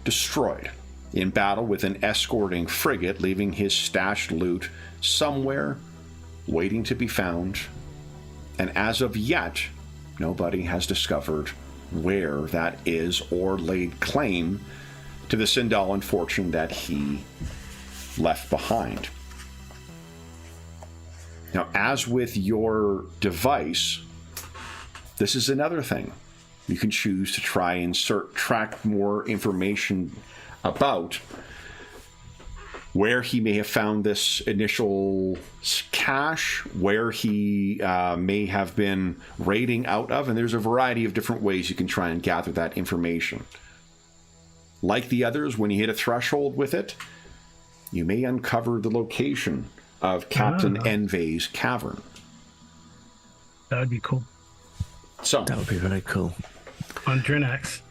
destroyed in battle with an escorting frigate, leaving his stashed loot somewhere waiting to be found, and as of yet, nobody has discovered where that is or laid claim to the Sindalan fortune that he left behind. Now, as with your device, this is another thing. You can choose to try and track more information about where he may have found this initial cache, where he may have been raiding out of, and there's a variety of different ways you can try and gather that information. Like the others, when you hit a threshold with it, you may uncover the location of Captain Envy's cavern. That would be cool. So That would be very cool. On Drinax.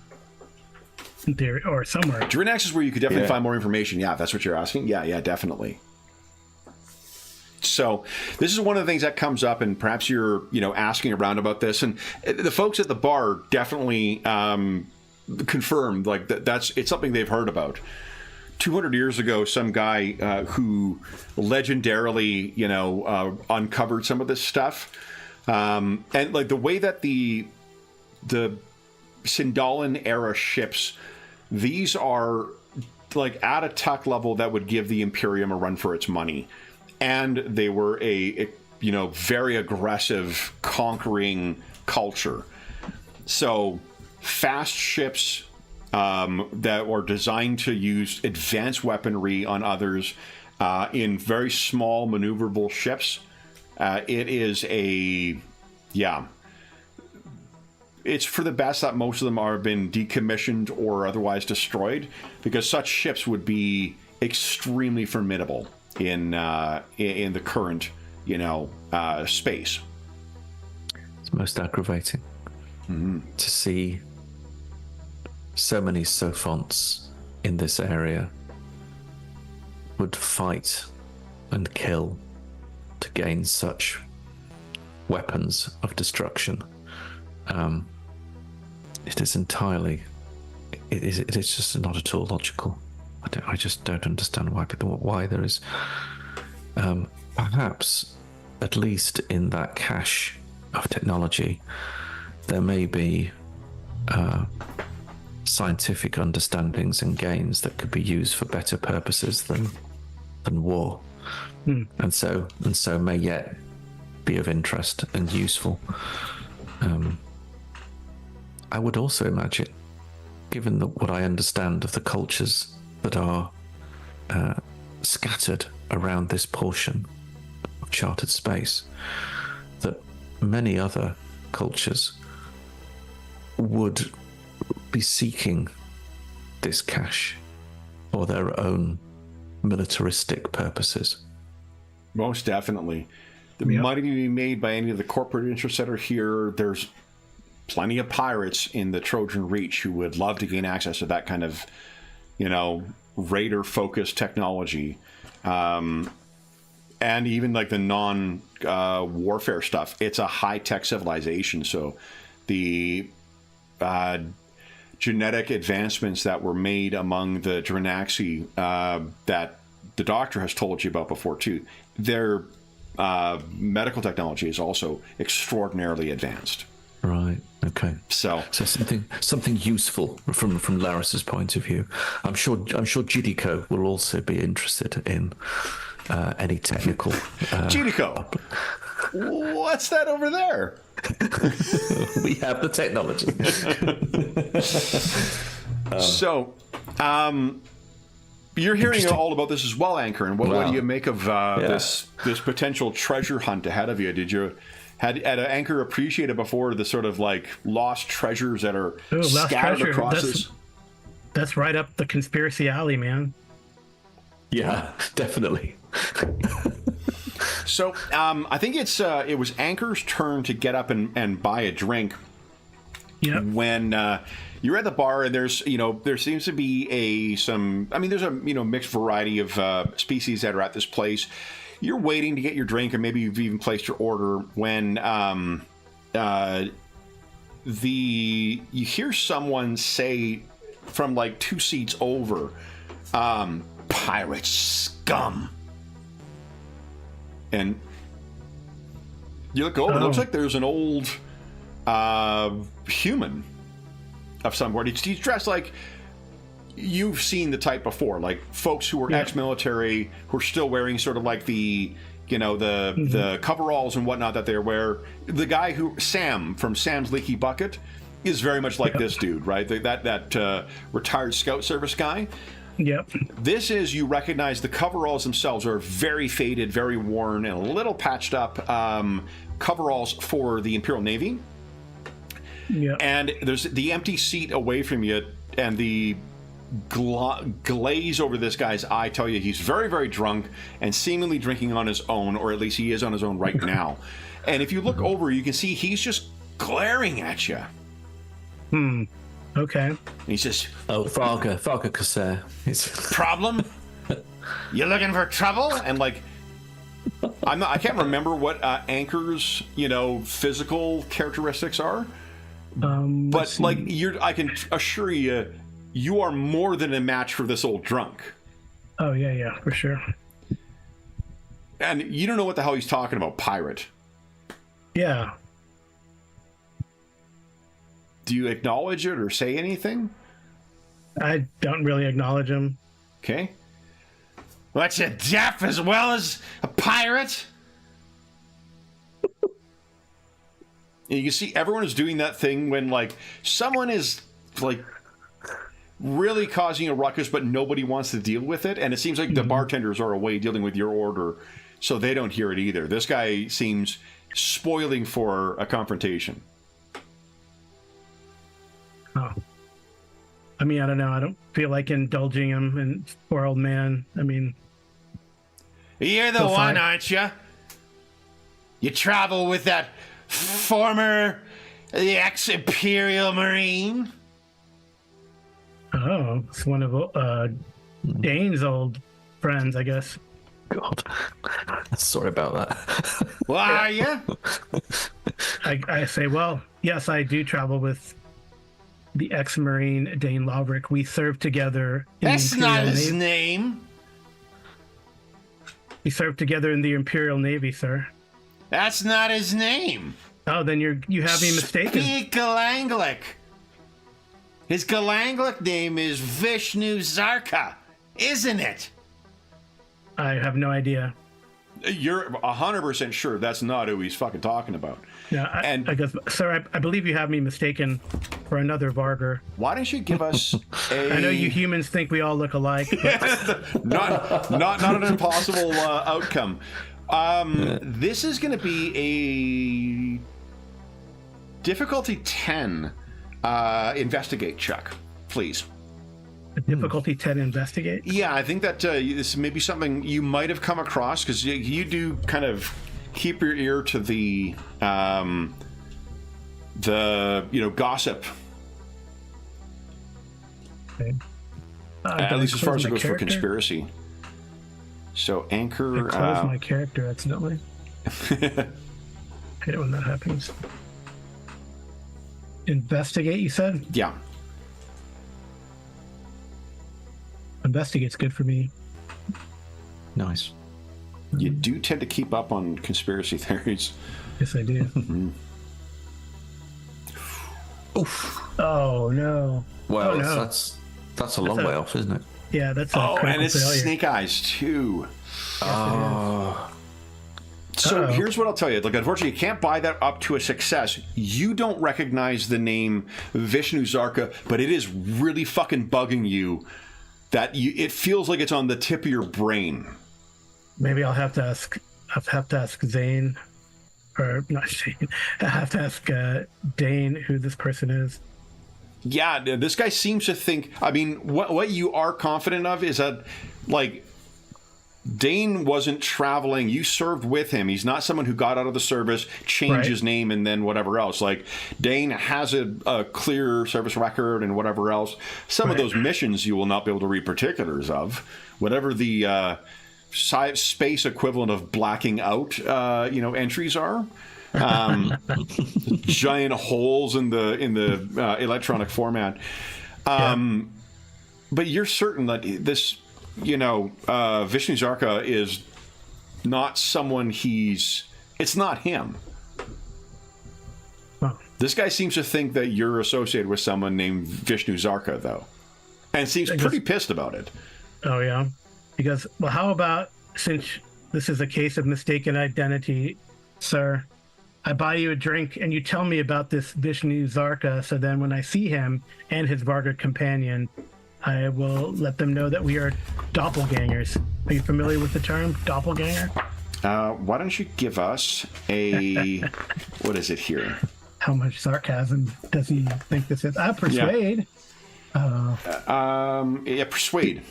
In theory, or somewhere. Drinax is where you could definitely find more information. Yeah, if that's what you're asking. Yeah, definitely. So this is one of the things that comes up, and perhaps you're, asking around about this, and the folks at the bar definitely confirmed it's something they've heard about. 200 years ago, some guy who legendarily, uncovered some of this stuff, and the way that the Sindalan era ships, these are at a tech level that would give the Imperium a run for its money, and they were a very aggressive, conquering culture. So fast ships that were designed to use advanced weaponry on others in very small maneuverable ships. It is it's for the best that most of them are been decommissioned or otherwise destroyed, because such ships would be extremely formidable in the current space. It's most aggravating to see so many Sophonts in this area would fight and kill to gain such weapons of destruction. It is entirely. It is just not at all logical. I just don't understand why there is. Perhaps, at least in that cache of technology, there may be scientific understandings and gains that could be used for better purposes than war, and so may yet be of interest and useful. I would also imagine, given what I understand of the cultures that are scattered around this portion of charted space, that many other cultures would be seeking this cache for their own militaristic purposes. Most definitely. The money to be made by any of the corporate interests that are here. There's plenty of pirates in the Trojan Reach who would love to gain access to that kind of, raider-focused technology. And even the non-warfare stuff. It's a high-tech civilization, so the genetic advancements that were made among the Drinaxi that the Doctor has told you about before, too, their medical technology is also extraordinarily advanced. Right. Okay. So something useful from Laris's point of view. I'm sure Jidiko will also be interested in any technical. Jidiko. What's that over there? We have the technology. So, you're hearing all about this as well, Anchor. And what do you make of this potential treasure hunt ahead of you? Had Anchor appreciated before the sort of like lost treasures that are scattered across this? That's right up the conspiracy alley, man. Yeah, definitely. So I think it was Anchor's turn to get up and buy a drink. Yep. When you're at the bar and there seems to be there's a mixed variety of species that are at this place. You're waiting to get your drink, and maybe you've even placed your order when you hear someone say from like 2 seats over, pirate scum. And you look over, it looks like there's an old human of some sort. He's dressed like you've seen the type before, like folks who were ex-military who are still wearing sort of like the coveralls and whatnot that they wear. The guy Sam from Sam's Leaky Bucket is very much like this dude, right? That retired Scout Service guy. Yep. This is, you recognize the coveralls themselves are very faded, very worn, and a little patched up coveralls for the Imperial Navy. Yep. And there's the empty seat away from you, and the glaze over this guy's eye tell you he's very, very drunk and seemingly drinking on his own, or at least he is on his own right now. And if you look over, you can see he's just glaring at you. Okay. And he says, "Oh, Farker Corsair. Problem? You looking for trouble?" And like, I can't remember what Anchor's physical characteristics are, but like I can assure you, you are more than a match for this old drunk. Oh yeah, for sure. And you don't know what the hell he's talking about, pirate. Yeah. Do you acknowledge it or say anything? I don't really acknowledge him. Okay. What, you deaf as well as a pirate? And you can see everyone is doing that thing when like someone is like really causing a ruckus, but nobody wants to deal with it. And it seems like the bartenders are away dealing with your order, so they don't hear it either. This guy seems spoiling for a confrontation. Oh. I mean, I don't know. I don't feel like indulging him, and poor old man. I mean, you're the one, aren't you? You travel with that former ex-Imperial Marine? Oh, it's one of Dane's old friends, I guess. God, sorry about that. Well, are you? I say, well, yes, I do travel with the ex-Marine Dane Laverick. We served together in That's the Imperial not his Navy. name. We served together in the Imperial Navy, sir. That's not his name. Oh, then you have me mistaken. Speak Galanglic. His Galanglic name is Vishnu Zarka, isn't it? I have no idea. You're 100% sure that's not who he's fucking talking about. Yeah, I guess, sir, I believe you have me mistaken for another Vargar. Why don't you give us a... I know you humans think we all look alike. But... not an impossible outcome. This is going to be a difficulty 10 investigate check, please. A difficulty 10 investigate? Yeah, I think that this may be something you might have come across, because you do kind of keep your ear to the gossip. Okay. At least as far as it goes for conspiracy. So Anchor... I closed my character accidentally. I hate it when that happens. Investigate, you said? Yeah. Investigate's good for me. Nice. You do tend to keep up on conspiracy theories. Yes, I do. Oof. Oh, no. Well, oh, no. that's a long way off, isn't it? Yeah, that's a and it's failure. Snake Eyes, too. Yes, So here's what I'll tell you. Like, unfortunately, you can't buy that up to a success. You don't recognize the name Vishnu Zarka, but it is really fucking bugging you that it feels like it's on the tip of your brain. Maybe I'll have to ask Zane, or not Zane. I have to ask Dane who this person is. Yeah, this guy seems to think. I mean, what you are confident of is that, like, Dane wasn't traveling. You served with him. He's not someone who got out of the service, changed his name, and then whatever else. Like, Dane has a clear service record and whatever else. Some of those missions you will not be able to read particulars of. Whatever the space equivalent of blacking out, entries are. Giant holes in the electronic format. But you're certain that this, Vishnu Zarka is not someone it's not him. Huh. This guy seems to think that you're associated with someone named Vishnu Zarka, though. And seems pretty pissed about it. Oh, yeah. Because, well, how about, since this is a case of mistaken identity, sir, I buy you a drink and you tell me about this Vishnu Zarka, so then when I see him and his Varga companion, I will let them know that we are doppelgangers. Are you familiar with the term doppelganger? Why don't you give us a... what is it here? How much sarcasm does he think this is? Persuade. Persuade.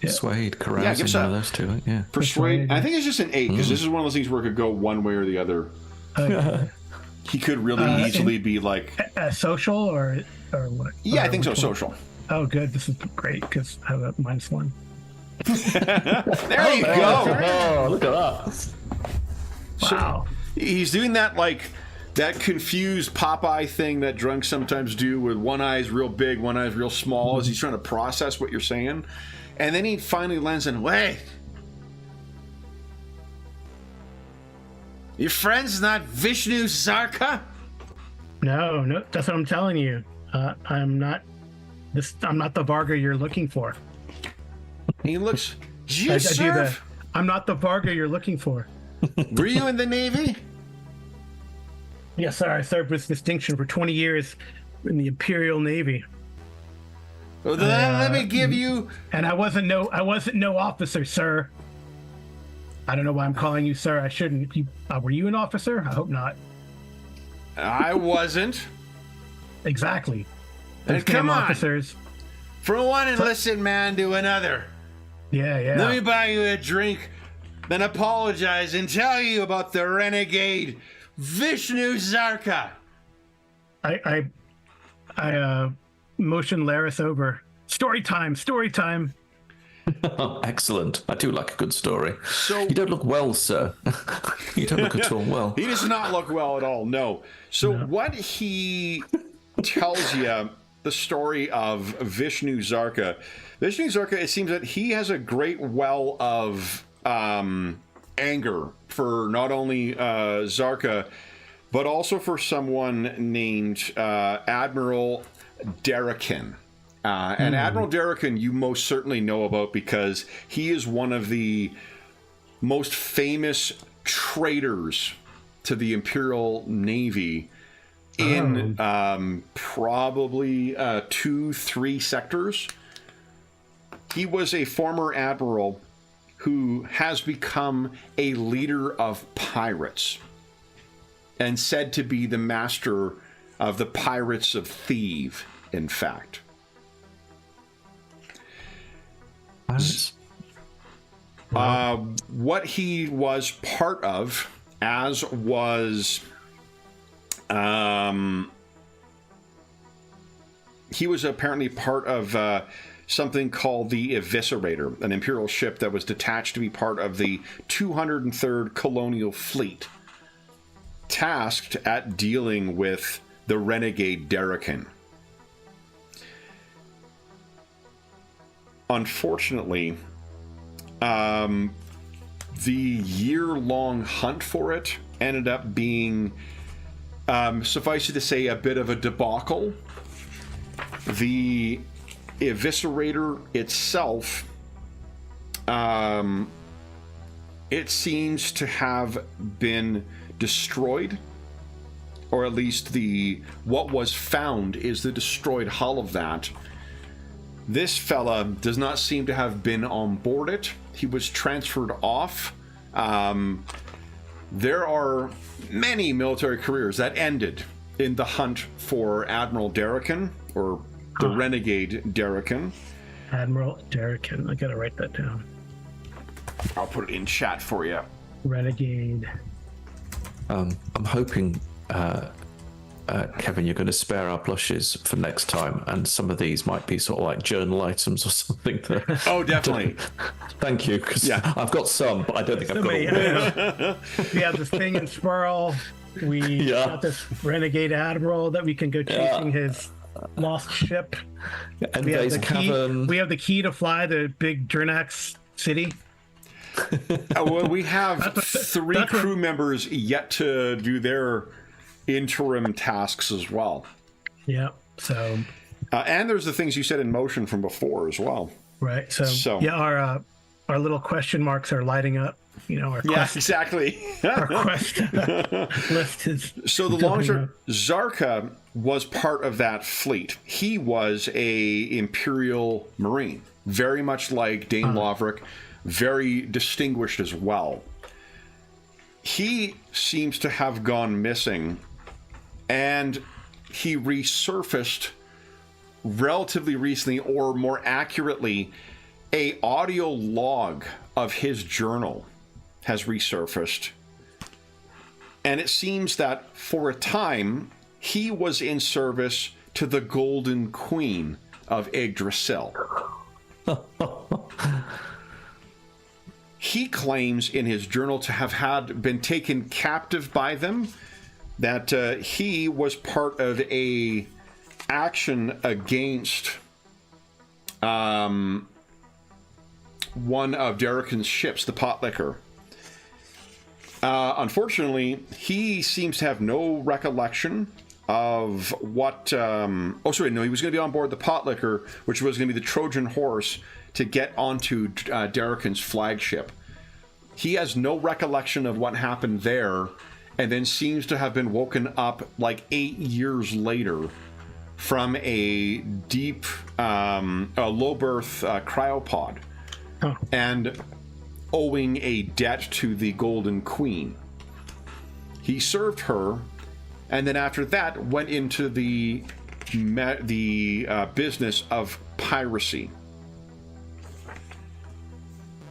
Yeah. Persuade, carousing, one of those two. Yeah. Persuade. I think it's just an 8, because this is one of those things where it could go one way or the other. He could really easily be like... social or what? Yeah, I think so, social. Oh, good. This is great, because I have a -1. There you go. Oh, look at that. Wow. So he's doing that, like, that confused Popeye thing that drunks sometimes do, with one eye's real big, one eye's real small, as he's trying to process what you're saying. And then he finally lands in, wait, your friend's not Vishnu Zarka? No, that's what I'm telling you. I'm not the Varga you're looking for. He looks, you serve? I'm not the Varga you're looking for. Were you in the Navy? Yes, sir. I served with distinction for 20 years in the Imperial Navy. Well, then let me give you... And I wasn't no officer, sir. I don't know why I'm calling you sir. I shouldn't. Were you an officer? I hope not. I wasn't. Exactly. And come on. Officers. From one enlisted man to another. Yeah. Let me buy you a drink, then apologize and tell you about the renegade Vishnu Zarka. I motion Laris over. Story time. Excellent. I do like a good story. So you don't look well, sir. You don't look at all well. He does not look well at all, no. So what he tells you, the story of Vishnu Zarka, it seems that he has a great well of anger for not only Zarka, but also for someone named Admiral Derrican. And Admiral Derrican you most certainly know about because he is one of the most famous traitors to the Imperial Navy in probably 2-3 sectors. He was a former admiral who has become a leader of pirates and said to be the master of the Pirates of Thieves, in fact. What he was part of, as was... he was apparently part of something called the Eviscerator, an Imperial ship that was detached to be part of the 203rd Colonial Fleet, tasked at dealing with the renegade Derrican. Unfortunately, the year-long hunt for it ended up being, suffice it to say, a bit of a debacle. The Eviscerator itself it seems to have been destroyed, or at least what was found is the destroyed hull of that. This fella does not seem to have been on board it. He was transferred off. There are many military careers that ended in the hunt for Admiral Derrican, or the renegade Derrican. Admiral Derrican. I gotta write that down. I'll put it in chat for you. Renegade. I'm hoping, Kevin, you're going to spare our blushes for next time, and some of these might be sort of like journal items or something. Oh, definitely. Thank you, because I've got some, but I don't think I've got all. We have this thing in Spurl. We got this renegade admiral that we can go chasing his lost ship. And We have, there's the a key, cavern. we have the key to fly the big Drinax city. Well, we have three crew members yet to do their interim tasks as well. Yeah. So. And there's the things you said in motion from before as well. Right. So yeah, our little question marks are lighting up. You know, our quest, exactly. our quest list is. So the long short, Zarka was part of that fleet. He was a Imperial Marine, very much like Dane Laverick, very distinguished as well. He seems to have gone missing, and he resurfaced relatively recently, or more accurately, a audio log of his journal has resurfaced. And it seems that for a time, he was in service to the Golden Queen of Yggdrasil. He claims in his journal to have been taken captive by them, that he was part of a action against one of Derrican's ships, the Potlicker. Unfortunately, he seems to have no recollection of what... he was going to be on board the Potlicker, which was going to be the Trojan horse to get onto Derrican's flagship. He has no recollection of what happened there, and then seems to have been woken up like 8 years later from a deep, low berth cryopod, and owing a debt to the Golden Queen. He served her, and then after that went into the business of piracy.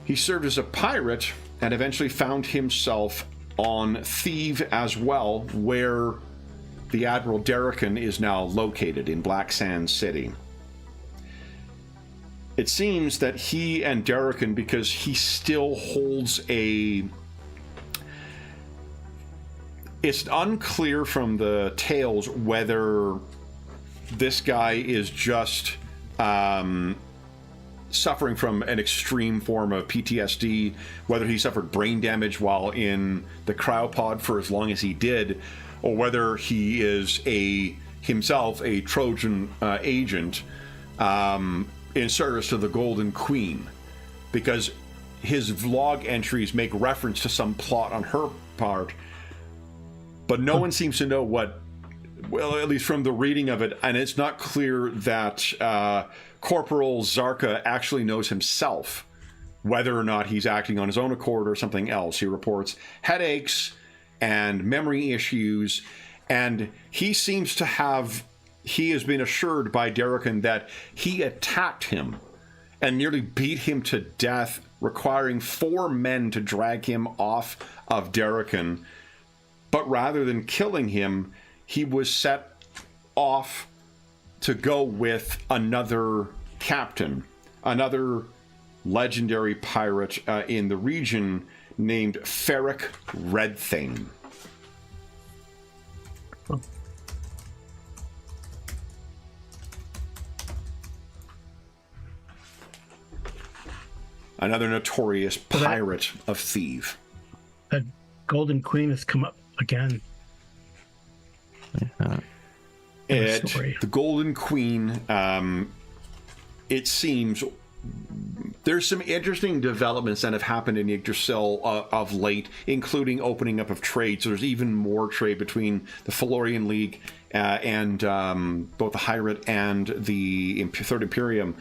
He served as a pirate and eventually found himself on Thieves as well, where the Admiral Derrican is now located in Black Sand City. It seems that he and Derrican, because he still holds it's unclear from the tales whether this guy is just suffering from an extreme form of PTSD, whether he suffered brain damage while in the cryopod for as long as he did, or whether he is himself a Trojan agent in service to the Golden Queen, because his vlog entries make reference to some plot on her part, but no one seems to know what, well, at least from the reading of it, and it's not clear that Corporal Zarka actually knows himself whether or not he's acting on his own accord or something else. He reports headaches and memory issues, and he seems to have... He has been assured by Derrican that he attacked him and nearly beat him to death, requiring 4 men to drag him off of Derrican. But rather than killing him, he was set off to go with another captain, another legendary pirate in the region named Ferric Redthane. Another notorious pirate of Thieves. The Golden Queen has come up again. The Golden Queen, it seems, There's some interesting developments that have happened in Yggdrasil of late, including opening up of trade. So there's even more trade between the Felorian League and both the Hyrate and the Third Imperium.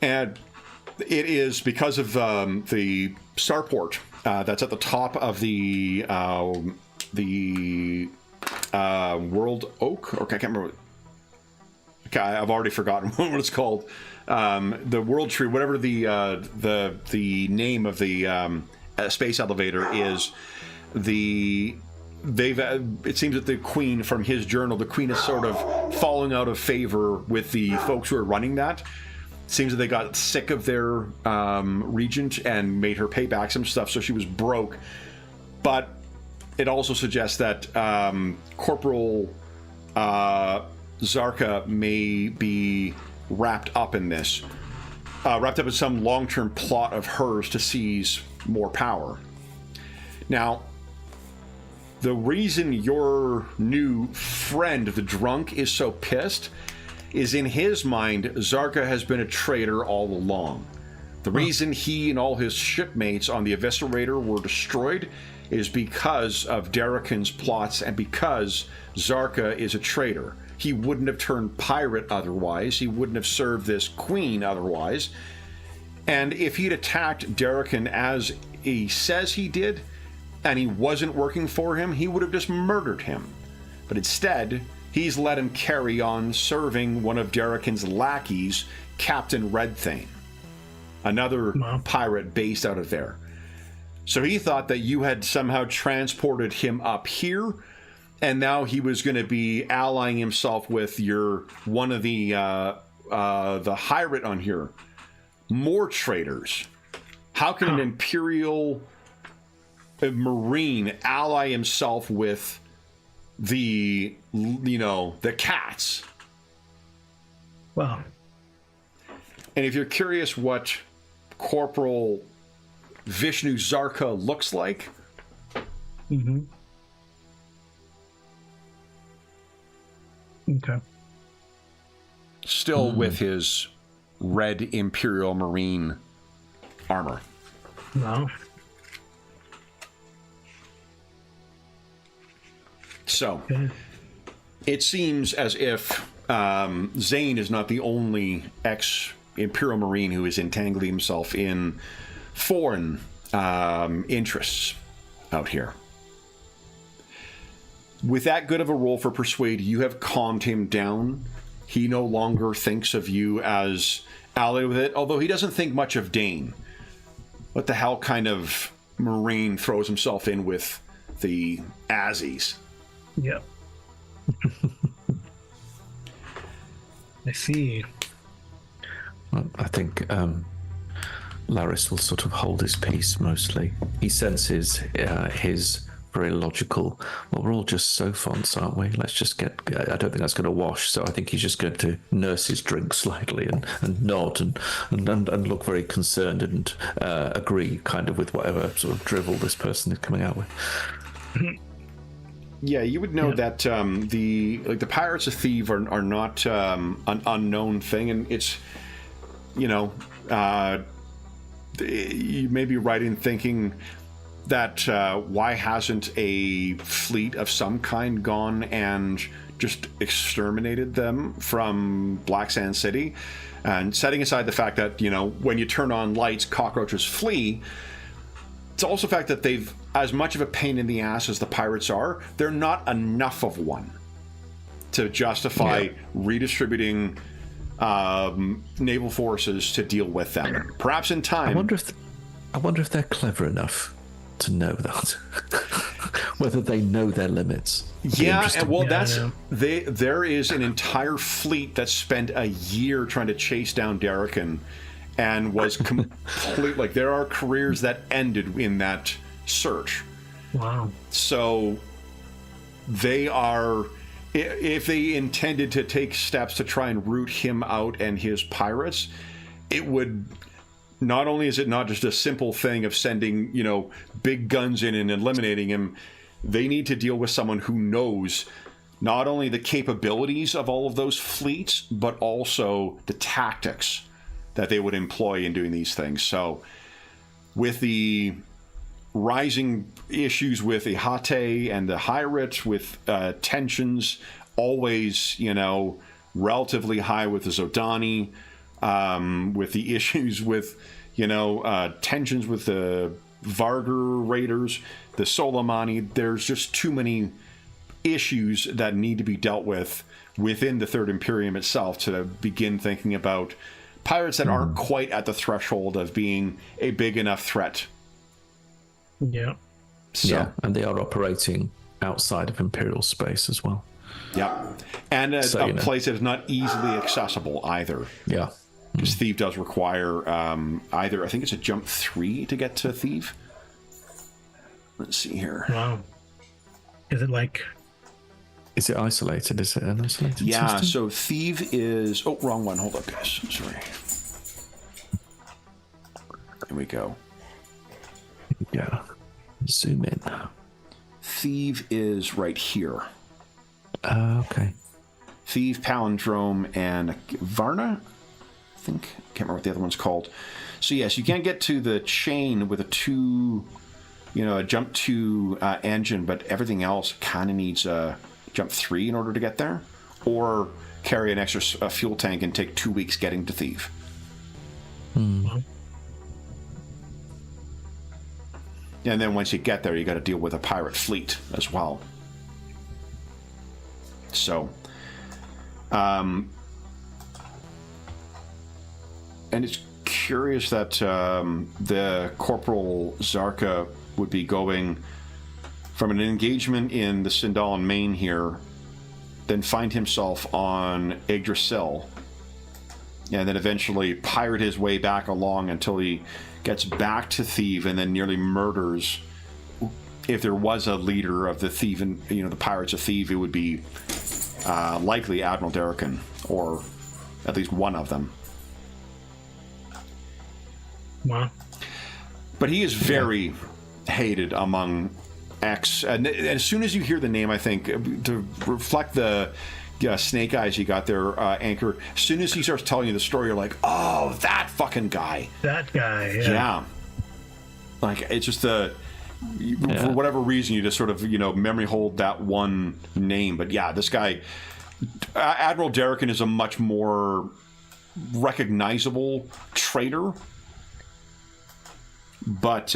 And it is because of the starport that's at the top of the World Oak. Okay, I can't remember. Okay, I've already forgotten what it's called. The World Tree, whatever the name of the space elevator is. It seems that the Queen, from his journal, the Queen is sort of falling out of favor with the folks who are running that. Seems that they got sick of their regent and made her pay back some stuff, so she was broke. But it also suggests that Corporal Zarka may be wrapped up in this, wrapped up in some long-term plot of hers to seize more power. Now, the reason your new friend, the drunk, is so pissed is, in his mind, Zarka has been a traitor all along. The reason he and all his shipmates on the Eviscerator were destroyed is because of Darrakan's plots and because Zarka is a traitor. He wouldn't have turned pirate otherwise. He wouldn't have served this queen otherwise. And if he'd attacked Darrakan as he says he did, and he wasn't working for him, he would have just murdered him. But instead, he's let him carry on serving one of Darrakan's lackeys, Captain Redthane, another pirate based out of there. So he thought that you had somehow transported him up here, and now he was going to be allying himself with one of the Hyrate on here. More traitors. How can an Imperial Marine ally himself with the cats? Well, and if you're curious what Corporal Vishnu Zarka looks like, okay, still with his red Imperial Marine armor. No. So, Okay. it seems as if Zane is not the only ex-Imperial Marine who is entangling himself in foreign interests out here. With that good of a roll for Persuade, you have calmed him down. He no longer thinks of you as allied with it, although he doesn't think much of Dane. What the hell kind of Marine throws himself in with the Azzies? Yep. I see. Well, I think Laris will sort of hold his peace mostly. He senses his very logical, well, we're all just Sophons, aren't we? Let's just get, I don't think that's going to wash, so I think he's just going to nurse his drink slightly and nod and look very concerned and agree kind of with whatever sort of drivel this person is coming out with. Yeah, you would know that the Pirates of Thieves are not an unknown thing, and it's, you may be right in thinking that why hasn't a fleet of some kind gone and just exterminated them from Black Sand City? And setting aside the fact that, when you turn on lights, cockroaches flee, it's also the fact that they've, as much of a pain in the ass as the pirates are, they're not enough of one to justify redistributing naval forces to deal with them. Perhaps in time. I wonder if they're clever enough to know that. Whether they know their limits. Yeah, and well, there is an entire fleet that spent a year trying to chase down Darrakan and was complete. Like, there are careers that ended in that search. Wow. So they are, if they intended to take steps to try and root him out and his pirates, it would, not only is it not just a simple thing of sending, big guns in and eliminating him, they need to deal with someone who knows not only the capabilities of all of those fleets, but also the tactics that they would employ in doing these things. So with the rising issues with the Hate and the Hyrit, with tensions always, relatively high with the Zodani, with the issues with, tensions with the Vargur Raiders, the Soleimani, there's just too many issues that need to be dealt with within the Third Imperium itself to begin thinking about pirates that aren't quite at the threshold of being a big enough threat. Yeah. So, yeah, and they are operating outside of Imperial space as well. Yeah. And a place that is not easily accessible either. Yeah. Because Thief does require either, I think it's a jump 3 to get to Thief. Let's see here. Wow. Is it like... Is it isolated? Is it an isolated Yeah, system? so Thief is... Oh, wrong one. Hold up, guys. Sorry. Here we go. Yeah. Zoom in. Thief is right here. Okay. Thief, Palindrome, and Varna, I think. Can't remember what the other one's called. So yes, you can't get to the chain with a a jump 2 engine, but everything else kind of needs a jump 3 in order to get there, or carry an extra fuel tank and take 2 weeks getting to Thief. Wow. And then once you get there, you got to deal with a pirate fleet as well. So, and it's curious that the Corporal Zarka would be going from an engagement in the Sindalan Main here, then find himself on Yggdrasil, and then eventually pirate his way back along until he gets back to Thieves and then nearly murders. If there was a leader of the Thief and the pirates of Thieves, it would be likely Admiral Derrican, or at least one of them. Wow. But he is very hated among X. And as soon as you hear the name, I think, to reflect the snake eyes you got there, Anchor, as soon as he starts telling you the story, you're like, oh, that fucking guy. That guy, Yeah. Like, it's just for whatever reason, you just sort of, memory hold that one name. But yeah, this guy, Admiral Derrican, is a much more recognizable traitor. But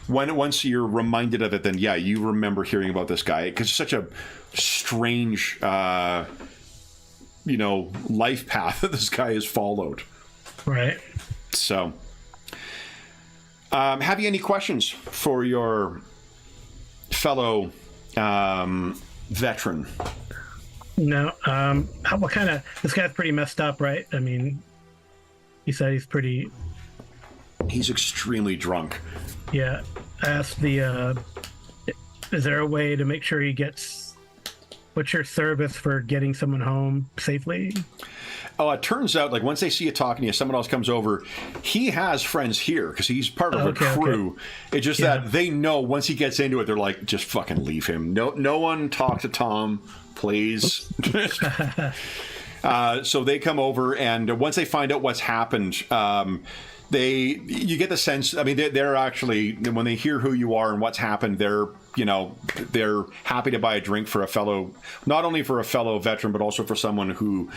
once you're reminded of it, then yeah, you remember hearing about this guy, because it's such a strange, life path that this guy has followed. Right. So, have you any questions for your fellow veteran? No. What kind of... This guy's pretty messed up, right? I mean, he said he's pretty... He's extremely drunk. Yeah. I asked the... is there a way to make sure he gets... What's your service for getting someone home safely? Oh, it turns out, like, once they see you talking to you, someone else comes over. He has friends here because he's part of a crew. Okay. It's just that they know once he gets into it, they're like, just fucking leave him. No one talk to Tom, please. So they come over, and once they find out what's happened, you get the sense. I mean, they're actually, when they hear who you are and what's happened, they're happy to buy a drink for not only for a fellow veteran, but also for someone who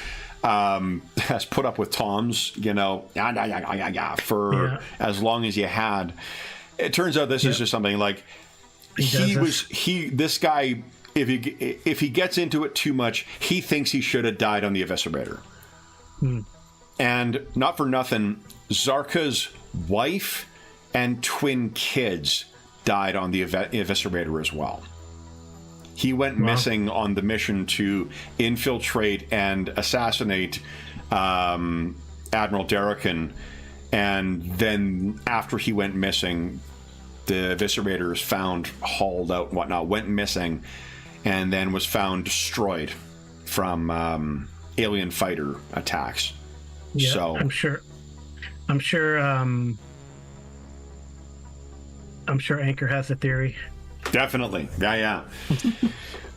has put up with Tom's, for as long as you had. It turns out this is just something like this guy. If he gets into it too much, he thinks he should have died on the Eviscerator. And not for nothing, Zarka's wife and twin kids died on the Eviscerator as well. He went missing on the mission to infiltrate and assassinate Admiral Derrican, and then after he went missing, the Eviscerators found hauled out and whatnot, went missing, and then was found destroyed from alien fighter attacks. Yeah, so I'm sure Anchor has a theory. Definitely. Yeah.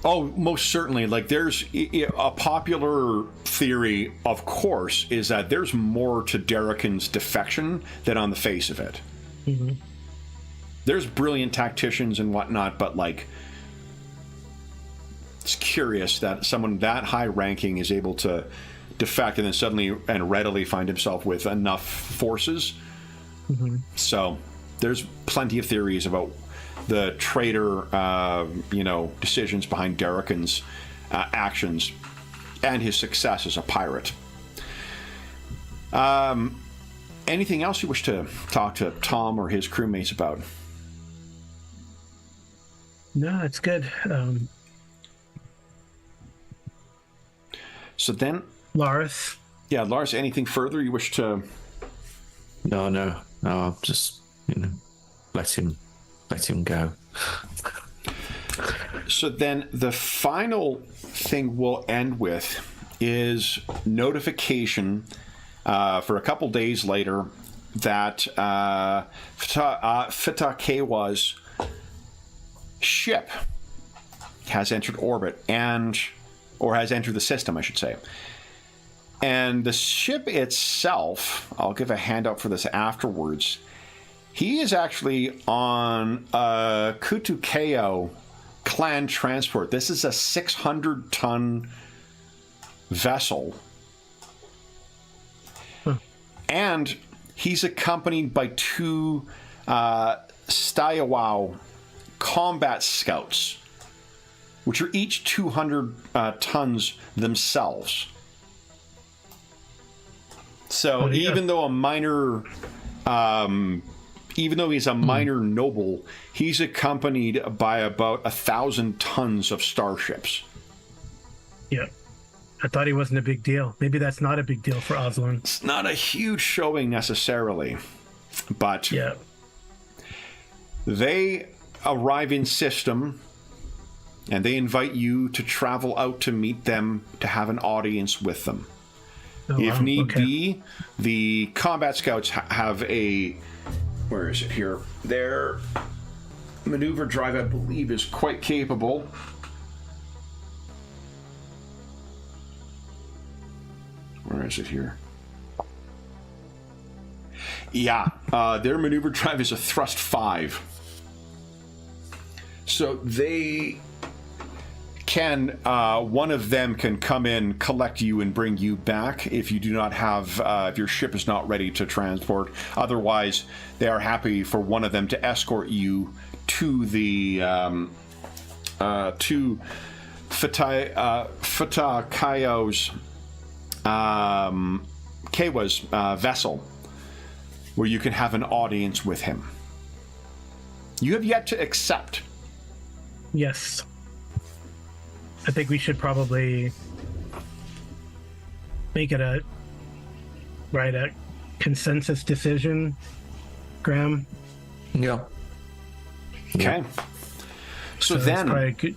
Oh, most certainly. Like, there's a popular theory, of course, is that there's more to Darrican's defection than on the face of it. Mm-hmm. There's brilliant tacticians and whatnot, but, like, it's curious that someone that high ranking is able to defect and then suddenly and readily find himself with enough forces. Mm-hmm. So there's plenty of theories about the traitor, decisions behind Darrican's actions and his success as a pirate. Anything else you wish to talk to Tom or his crewmates about? No, it's good. So then, Lars. Yeah, Lars, anything further you wish to... No, just, let him go. So then the final thing we'll end with is notification for a couple days later that Fitakewa's ship has entered orbit or has entered the system, I should say. And the ship itself, I'll give a handout for this afterwards. He is actually on a Kutukeo clan transport. This is a 600-ton vessel. And he's accompanied by 2 Stayawau combat scouts, which are each 200 tons themselves. So even though he's a minor noble, he's accompanied by about 1,000 tons of starships. Yeah. I thought he wasn't a big deal. Maybe that's not a big deal for Aslan. It's not a huge showing necessarily, but yeah. They arrive in system and they invite you to travel out to meet them, to have an audience with them. Oh, if wow. need Okay. be, the combat scouts have a... Where is it here? Their maneuver drive, I believe, is quite capable. Where is it here? Yeah, their maneuver drive is a thrust 5. So they can, one of them can come in, collect you, and bring you back if you do not have, if your ship is not ready to transport. Otherwise, they are happy for one of them to escort you to the, to Fitakayo's, Kewa's vessel, where you can have an audience with him. You have yet to accept. Yes. I think we should probably make it a consensus decision, Graham. Yeah. Okay. So it's then, probably good.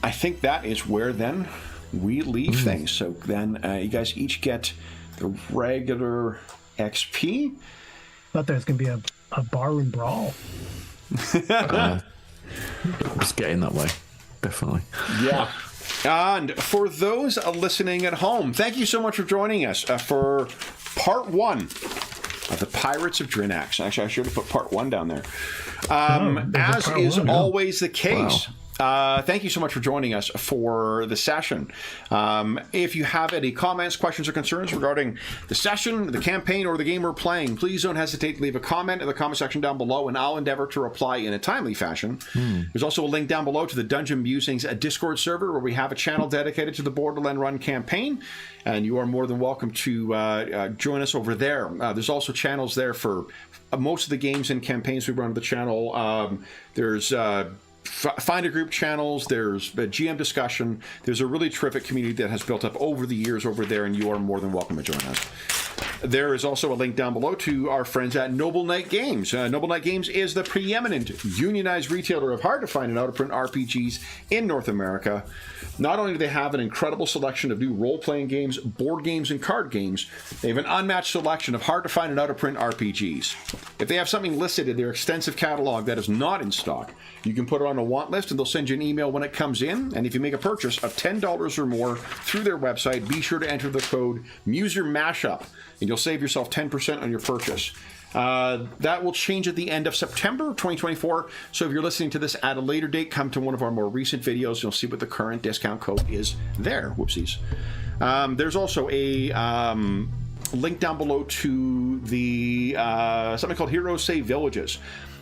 I think that is where then we leave things. So then you guys each get the regular XP. Thought there was going to be a barroom brawl. It's getting that way. Definitely. Yeah. And for those listening at home, thank you so much for joining us for part 1 of the Pirates of Drinax. Actually, I should have put part 1 down there. As is always the case. Wow. Thank you so much for joining us for the session. If you have any comments, questions, or concerns regarding the session, the campaign, or the game we're playing, please don't hesitate to leave a comment in the comment section down below, and I'll endeavor to reply in a timely fashion. There's also a link down below to the Dungeon Musings Discord server, where we have a channel dedicated to the Borderland Run campaign, and you are more than welcome to join us over there. There's also channels there for most of the games and campaigns we run on the channel. There's Find a group channels, there's a GM discussion, there's a really terrific community that has built up over the years over there, and you are more than welcome to join us. There is also a link down below to our friends at Noble Knight Games. Noble Knight Games is the preeminent unionized retailer of hard-to-find and out-of-print RPGs in North America. Not only do they have an incredible selection of new role-playing games, board games, and card games, they have an unmatched selection of hard-to-find and out-of-print RPGs. If they have something listed in their extensive catalog that is not in stock, you can put it on a want list and they'll send you an email when it comes in. And if you make a purchase of $10 or more through their website, be sure to enter the code MuserMashup and you'll save yourself 10% on your purchase. That will change at the end of September 2024. So if you're listening to this at a later date, come to one of our more recent videos. You'll see what the current discount code is there. Whoopsies. There's also a link down below to the something called Heroes Save Villages.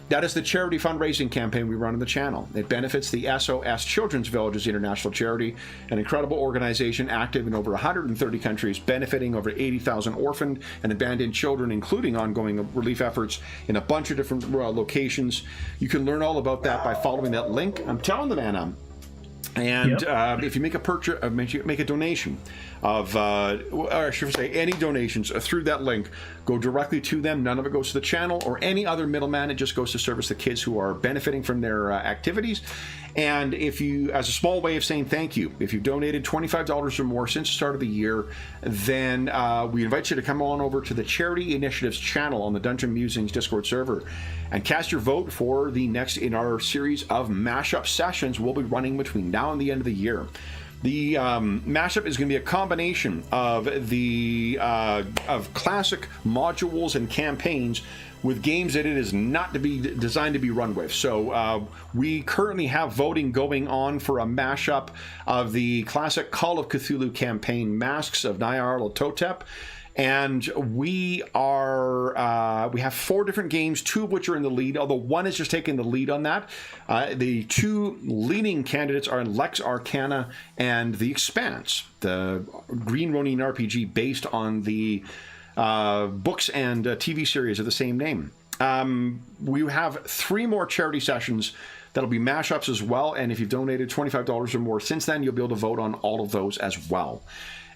That is the charity fundraising campaign we run on the channel. It benefits the SOS Children's Villages International Charity, an incredible organization active in over 130 countries, benefiting over 80,000 orphaned and abandoned children, including ongoing relief efforts in a bunch of different locations. You can learn all about that by following that link. I'm telling them, Anna. And if you make a purchase, make a donation of, or I should say, any donations through that link, go directly to them. None of it goes to the channel or any other middleman. It just goes to service the kids who are benefiting from their activities. And if you, as a small way of saying thank you, if you've donated $25 or more since the start of the year, then we invite you to come on over to the Charity Initiatives channel on the Dungeon Musings Discord server and cast your vote for the next in our series of mashup sessions we'll be running between now and the end of the year. The mashup is going to be a combination of the of classic modules and campaigns with games that it is not to be designed to be run with. So we currently have voting going on for a mashup of the classic Call of Cthulhu campaign Masks of Nyarlathotep. And we have 4 different games, 2 of which are in the lead, although one is just taking the lead on that. The 2 leading candidates are Lex Arcana and The Expanse, the Green Ronin RPG based on the books and TV series of the same name. We have 3 more charity sessions that'll be mashups as well, and if you've donated $25 or more since then, you'll be able to vote on all of those as well.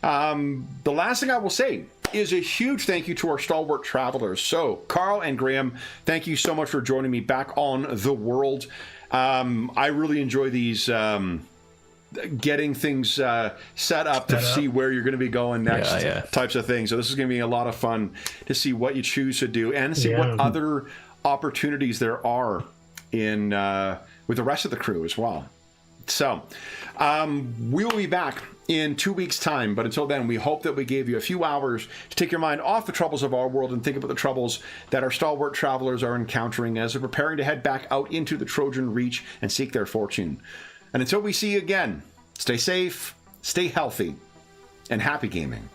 The last thing I will say is a huge thank you to our stalwart travelers. So, Carl and Graham, thank you so much for joining me back on The World. I really enjoy these getting things set up to see where you're going to be going next types of things. So this is going to be a lot of fun to see what you choose to do and see what other opportunities there are in with the rest of the crew as well. So we'll be back in 2 weeks' time, but until then, we hope that we gave you a few hours to take your mind off the troubles of our world and think about the troubles that our stalwart travelers are encountering as they're preparing to head back out into the Trojan Reach and seek their fortune. And until we see you again, stay safe, stay healthy, and happy gaming.